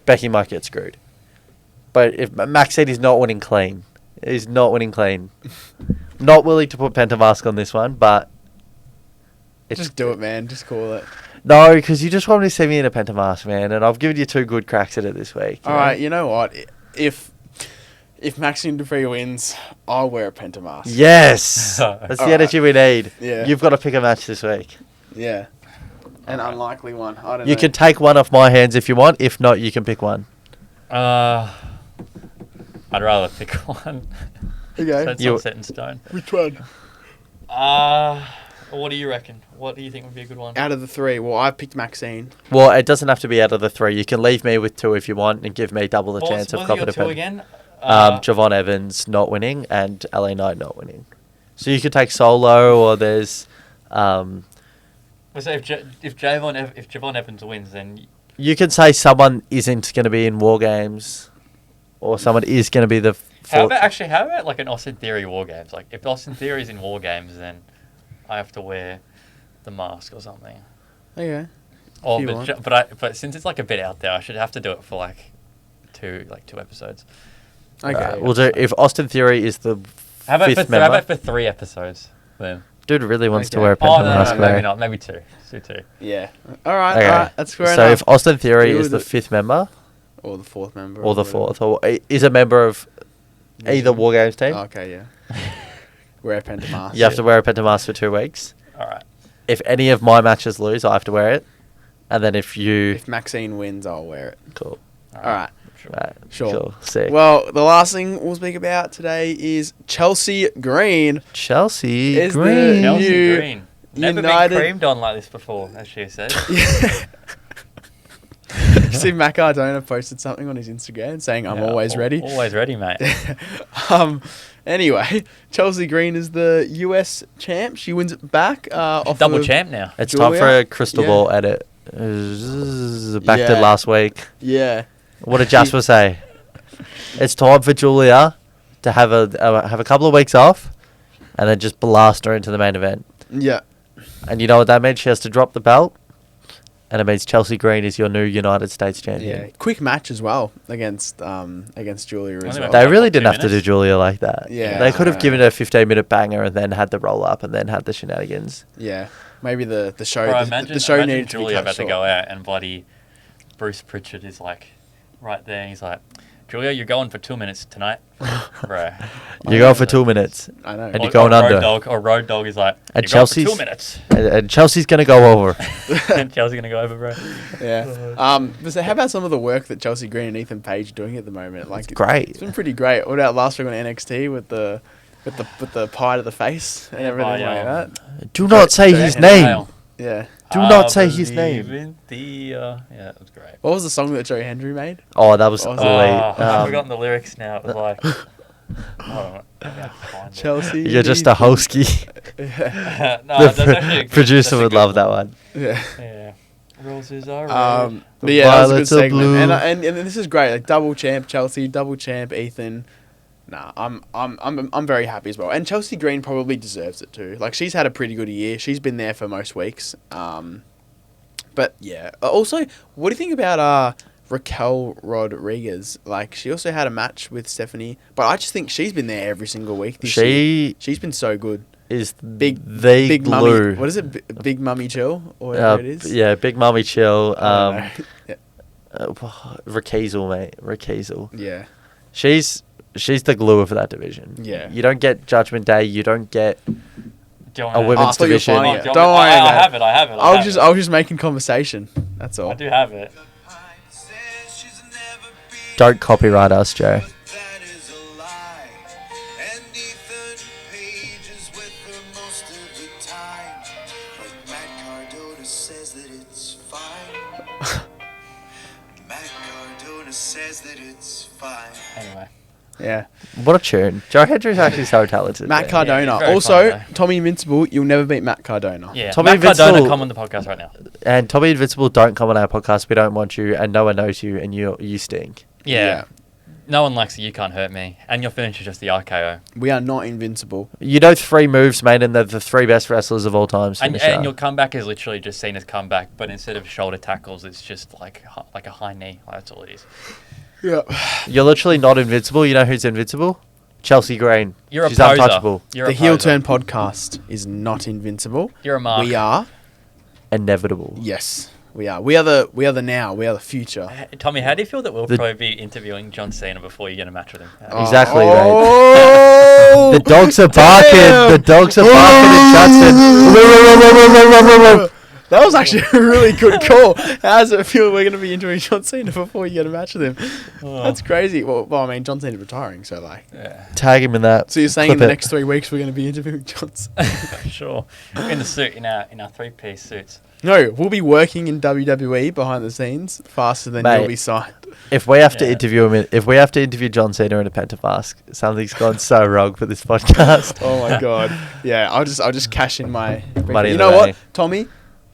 Becky might get screwed. But if Maxxine is not winning clean, not willing to put Pentamask on this one, but Just do it, man. Just call it. no, because you just want me to see me in a Pentamask, man, and I've given you 2 good cracks at it this week. All right, you know what? If Maxxine Dupri wins, I'll wear a Pentamask. Yes, that's the All energy we need. Yeah. You've got to pick a match this week. Yeah. An unlikely one. I don't know. You can take one off my hands if you want. If not, you can pick one. I'd rather pick one. Okay. So it's not set in stone. Which one? What do you reckon? What do you think would be a good one? Out of the 3, well, I picked Maxxine. Well, it doesn't have to be out of the 3. You can leave me with 2 if you want and give me double the chance of What was copping your a 2 pen. again? Jevon Evans not winning and LA Knight not winning. So you could take solo, or there's So if Jevon Evans wins, then you can say someone isn't going to be in WarGames, or someone is going to be the. how about like an Austin Theory War Games? Like if Austin Theory's in War Games, then I have to wear the mask or something. Okay. Or If you want. but since it's like a bit out there, I should have to do it for like two episodes. Okay. We'll do if Austin Theory is the How about fifth how member. about for 3 episodes then? Dude really wants to Okay. wear a Oh no, Pentamask. maybe not. Maybe 2. Do 2. Yeah. All right. Okay. All right. That's fair So enough. if Austin Theory Do is the the- 5th member, Or the 4th member. or the whatever. 4th, or is a member of either WarGames team, Okay, yeah. Wear a Pentamask. you have to wear a Pentamask for 2 weeks. All right. If any of my matches lose, I have to wear it. And then if you... If Maxxine wins, I'll wear it. Cool. All right. Sure. Right. Sure. Cool. Sick. Well, the last thing we'll speak about today is Chelsea Green. Chelsea Is the Green. Chelsea New Green. Never United- been creamed on like this before, as she said. Steve Macardona posted something on his Instagram saying, I'm Yeah, always ready. Always ready, mate. Anyway, Chelsea Green is the US champ. She wins it back. Off Double of champ now. It's Julia? time for a crystal Yeah. ball edit. Back to Yeah. last week. Yeah. What did Jasper say? It's time for Julia to have a couple of weeks off, and then just blast her into the main event. Yeah. And you know what that means? She has to drop the belt, and it means Chelsea Green is your new United States Yeah. champion. Quick match as well against Julia as Only well. about They really Like 2 didn't have to do minutes? Julia like that. Yeah. They could have given her a 15-minute banger and then had the roll up and then had the shenanigans. Yeah. Maybe the show Bro, the show imagine needed to be Julia cut about to short. go out and bloody Bruce Pritchard is like right there. And he's like, Julia, you're going for 2 minutes tonight, bro. You go for 2 minutes. I know. And you're going Road under. Dog, or Road Dog is like, And you're going for Chelsea's- 2 minutes. And Chelsea's going to go over. And Chelsea's gonna go over, bro. Yeah. But so how about some of the work that Chelsea Green and Ethan Page are doing at the moment? Like It's great. It's been pretty great. What about last week on NXT with the pie to the face and everything yeah. like that? Do not say Jay his and name. Dale. Yeah. Do not say his name. Yeah, that was great. What was the song that Joe Hendry made? Oh, that was Oh, elite. I've forgotten the lyrics now. It was like, hold on, maybe I can find it. Chelsea. You're just a hosky. Yeah. No, The that's actually a good, producer that's a would good love that one. one. Yeah. Yeah. Roses are red. But yeah, that was a good violets are segment, blue. and this is great. Like double champ Chelsea, double champ Ethan. Nah, I'm very happy as well. And Chelsea Green probably deserves it too. Like she's had a pretty good year. She's been there for most weeks. But yeah. Also, what do you think about Raquel Rodriguez? Like she also had a match with Stephanie, but I just think she's been there every single week this year. She's been so good. Is Big glue. Mummy. What is it? Big Mummy Chill or whatever it is. Yeah, Big Mummy Chill. I don't know. Raquel, mate. Raquel. Yeah. She's the glue of that division. Yeah. You don't get Judgment Day. You don't get Do you a want women's I thought you were division. finding it. Do you Don't want- worry I about have it. I have it. I was just making conversation. That's all. I do have it. Don't copyright us, Joe. That is a lie. And Ethan Page is with her most of the time. But Matt Cardona says that it's fine. Matt Cardona says that it's fine. Anyway. Yeah. What a tune. Joe Hendry's actually so talented. Matt man. Cardona. he's very also, funny, though. Tommy Invincible, you'll never beat Matt Cardona. Yeah. Tommy Matt Cardona, Invincible- come on the podcast right now. And Tommy Invincible, don't come on our podcast. We don't want you, and no one knows you, and you stink. Yeah. No one likes it. You can't hurt me. And your finish is just the RKO. We are not invincible. You know 3 moves, mate, and they're the 3 best wrestlers of all time. And your comeback is literally just seen as comeback, but instead of shoulder tackles, it's just like a high knee. That's all it is. Yeah. You're literally not invincible. You know who's invincible? Chelsea Green. You're She's a poser. untouchable. You're The a Heel poser. Turn podcast is not invincible. You're a mark. We are. Inevitable. Yes. We are. We are the now. We are the future. Tommy, how do you feel that we'll The- probably be interviewing John Cena before you get a match with him? Exactly, Oh! The dogs are barking. Damn! The dogs are barking at Johnson. That was actually a really good call. How does it feel we're going to be interviewing John Cena before you get a match with him? Oh. That's crazy. Well, I mean, John Cena's retiring, so like. Yeah. Tag him in that. So you're saying Clip in the it. next 3 weeks we're going to be interviewing John Cena? Sure. In the suit, in our 3-piece suits. No, we'll be working in WWE behind the scenes faster than Mate. you'll be signed. If we have to Yeah. interview him, if we have to interview John Cena in a Pentafask, something's gone so wrong for this podcast. Oh my god. Yeah, I'll just cash in my Money You in know the what, bank. Tommy?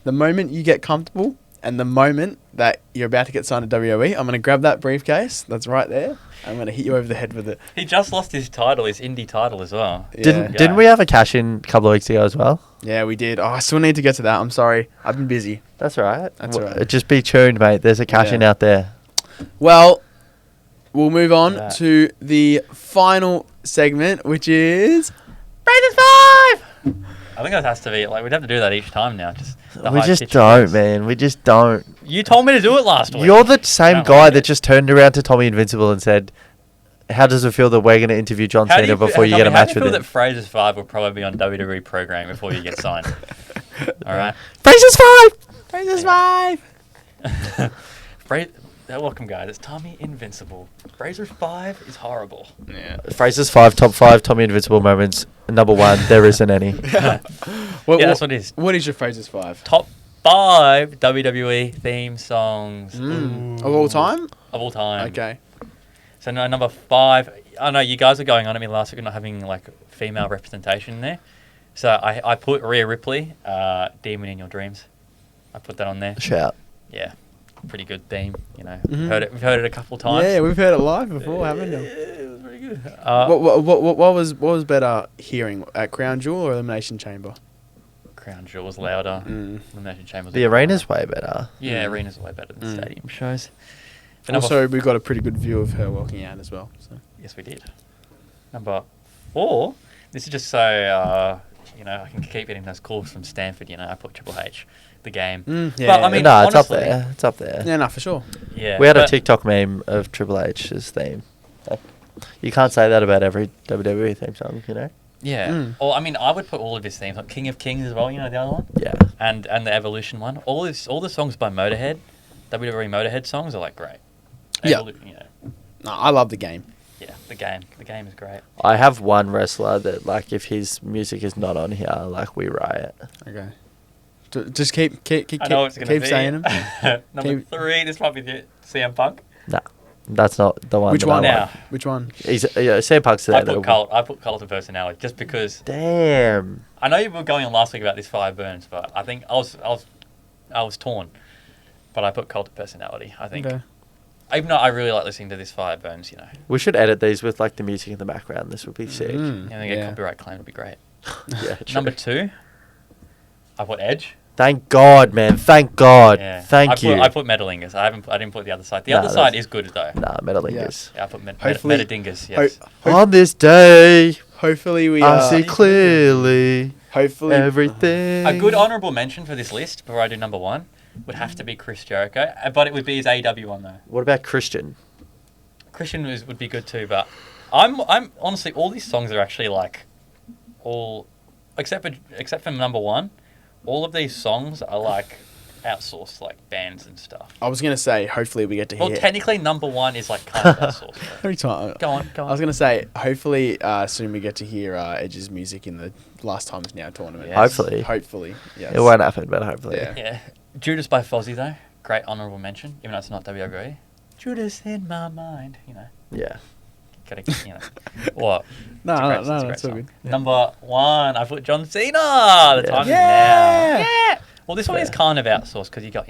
The moment you get comfortable and the moment that you're about to get signed to WWE, I'm gonna grab that briefcase that's right there. I'm gonna hit you over the head with it. He just lost his title, his indie title as well. Yeah. Didn't we have a cash in a couple of weeks ago as well? Yeah, we did. Oh, I still need to get to that. I'm sorry. I've been busy. That's all right. That's all right. Just be tuned, mate. There's a cash in Yeah. out there. Well, we'll move on That. to the final segment, which is Raiders 5! I think that has to be, like, we'd have to do that each time now. Just the We high just pitch don't, voice. man. We just don't. You told me to do it last week. You're the same Don't guy like that it. just turned around to Tommy Invincible and said, "How does it feel that we're going to interview John How do Cena you before you Tommy, get a how match do you with feel him?" that Fraser's 5 will probably be on WWE program before you get signed? All right. Fraser's 5. Fraser's 5. Welcome, guys. It's Tommy Invincible. Fraser's 5 is horrible. Yeah. Fraser's 5, top 5 Tommy Invincible moments. Number 1, there isn't any. Yeah, that's what it is. What is your Fraser's 5? Top 5 WWE theme songs Of all time? of all time. Okay. So number 5. I know you guys were going on at me last week for not having like female representation in there. So I put Rhea Ripley, "Demon in Your Dreams." I put that on there. Shout. Yeah, pretty good theme. You know, Mhm. we've heard it a couple of times. Yeah, we've heard it live before, haven't we? It was pretty good. What was better hearing at Crown Jewel or Elimination Chamber? Crown Jewel was louder. Mm. Elimination Chamber. The arena's way better. Yeah, Mm. arena's way better than Mm. stadium shows. For number Also, we got a pretty good view of her walking out as well. So. Yes, we did. Number 4. This is just so I can keep getting those calls from Stanford. I put Triple H, the game. Yeah. But I mean, No, it's up honestly- there. It's up there. Yeah, no, for sure. Yeah, We had a but- TikTok meme of Triple H's theme. You can't say that about every WWE theme song, you know? Yeah. Mm. Or I mean, I would put all of his themes, like King of Kings as well. You know the other one, Yeah. and the Evolution one. All the songs by Motorhead, WWE Motorhead songs are like great. Yeah. You No, I love the game. yeah. The game is great. I have one wrestler that, like, if his music is not on here, like, we riot. Okay. Just keep I know it's going to be. saying them. Number 3, this might be the CM Punk. Nah, that's not the one. Which that one? I Now. want. Which one? CM Punk's there. I put Colt. I put Colt and personality just because. Damn. I know you were going on last week about this fire burns, but I think I was torn. But I put Colt and personality. I think. Okay. Even though I really like listening to this fire burns, We should edit these with like the music in the background. This would be sick. Mm, and they get copyright claim would be great. Yeah. True. Number 2, I put Edge. Thank God, man. Thank God. Yeah. Thank you. I put Metalingers. I didn't put the other side. The Nah, other side that's- is good though. Nah, Metalingers. Yeah, I put Hopefully- Metadingers. Yes. On this day, Hopefully we I see clearly hopefully everything. A good honourable mention for this list before I do number 1 would have to be Chris Jericho, but it would be his AEW one though. What about Christian? Christian would be good too, but I'm honestly all these songs are actually like all except for number 1, all of these songs are like outsourced like bands and stuff. I was gonna say hopefully we get to Well, hear. technically number 1 is like kind of outsourced. But Every time. go on. I was gonna say hopefully soon we get to hear Edge's music in the Last Time Is Now tournament. Yes. Hopefully. Yes. It won't happen, but hopefully. Yeah. Yeah, Judas by Fozzy though, great honourable mention, even though it's not WWE. Judas in my mind, Yeah. Gotta, what? No, It's a great- no, it's a great that's all song. good. Yeah. Number 1, I put John Cena. The time is Yeah. now. Yeah. Well, this one is Yeah. kind of outsourced because you got,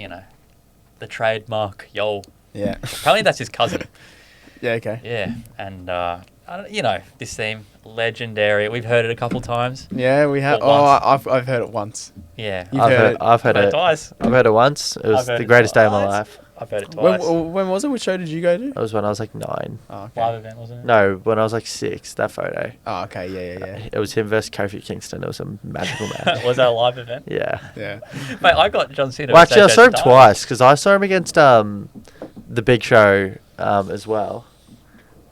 the trademark, Yeah. Apparently that's his cousin. Yeah. Okay. Yeah. And, this theme, legendary. We've heard it a couple times. Yeah, we have. Well, Oh, once. I've heard it once. Yeah. You've I've heard heard, it. I've heard it. twice. I've heard it once. It was I've heard the it greatest day of my twice. life. I've heard it When, twice. when was it? Which show did you go to? That was when I was like 9. Oh, okay. Live event, wasn't it? No, when I was like 6. That photo. Oh, okay. Yeah. It was him versus Kofi Kingston. It was a magical match. Was that a live event? Yeah. Yeah. Mate, I got John Cena. Well, actually, I saw him backstage twice because I saw him against the Big Show as well.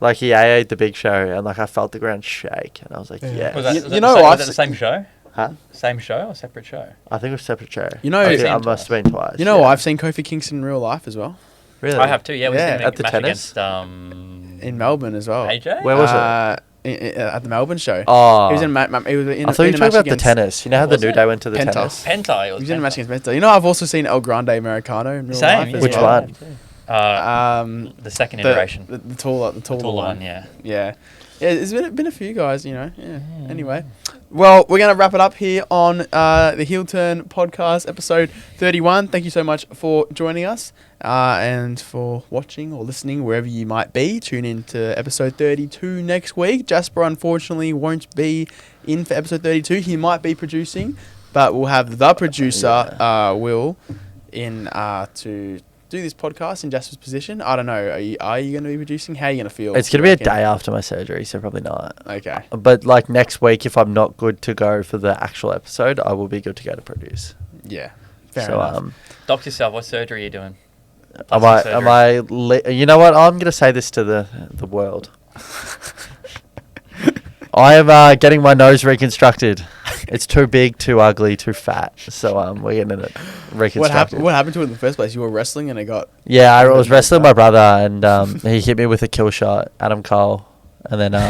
Like he AA'd the Big Show, and like I felt the ground shake, and I was like, Yeah. yeah. Was that, You- was you that know, the same, I've was that the s- same show? Huh? Same show or separate show? I think it was separate show. You know- I, I've think seen I him must have been twice. You know, yeah. I've seen Kofi Kingston in real life as well really. I have too. Yeah, we Yeah, seen him at the match tennis? against in Melbourne as well. AJ. Where was it? At the Melbourne show. Oh, He was in. He was in. I thought you in were a talking match about the against- tennis. You know how the Was New it? Day went to the Penta. tennis? Penta. It He was was in a match Penta. against Menta. You know, I've also seen El Grande Americano in real Same. life. as Which well. one? The second iteration. The taller one. Yeah. Yeah. Yeah, there's been a few guys, Yeah. Anyway. Well, we're going to wrap it up here on the Heel Turn podcast, episode 31. Thank you so much for joining us and for watching or listening wherever you might be. Tune in to episode 32 next week. Jasper, unfortunately, won't be in for episode 32. He might be producing, but we'll have the producer, Will, in to do this podcast in Jasper's position. I don't know. Are you going to be producing? How are you going to feel? It's going to be a day after my surgery, so probably not. Okay. But like next week, if I'm not good to go for the actual episode, I will be good to go to produce. Yeah. Fair so enough. Doctor yourself. What surgery are you doing? Am Plastic I? surgery. You know what? I'm going to say this to the world. I am getting my nose reconstructed. It's too big, too ugly, too fat. So we're getting it reconstructed. What happened to it in the first place? You were wrestling and it got... Yeah, I was wrestling my brother, and he hit me with a kill shot, Adam Cole, and then I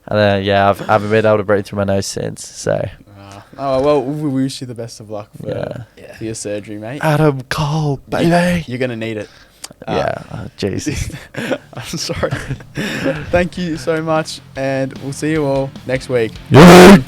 haven't been able to breathe through my nose since. So Oh, well, we wish you the best of luck for, Yeah. for your surgery, mate. Adam Cole, baby. You're going to need it. Jeez. I'm sorry. Thank you so much, and we'll see you all next week. Yeah.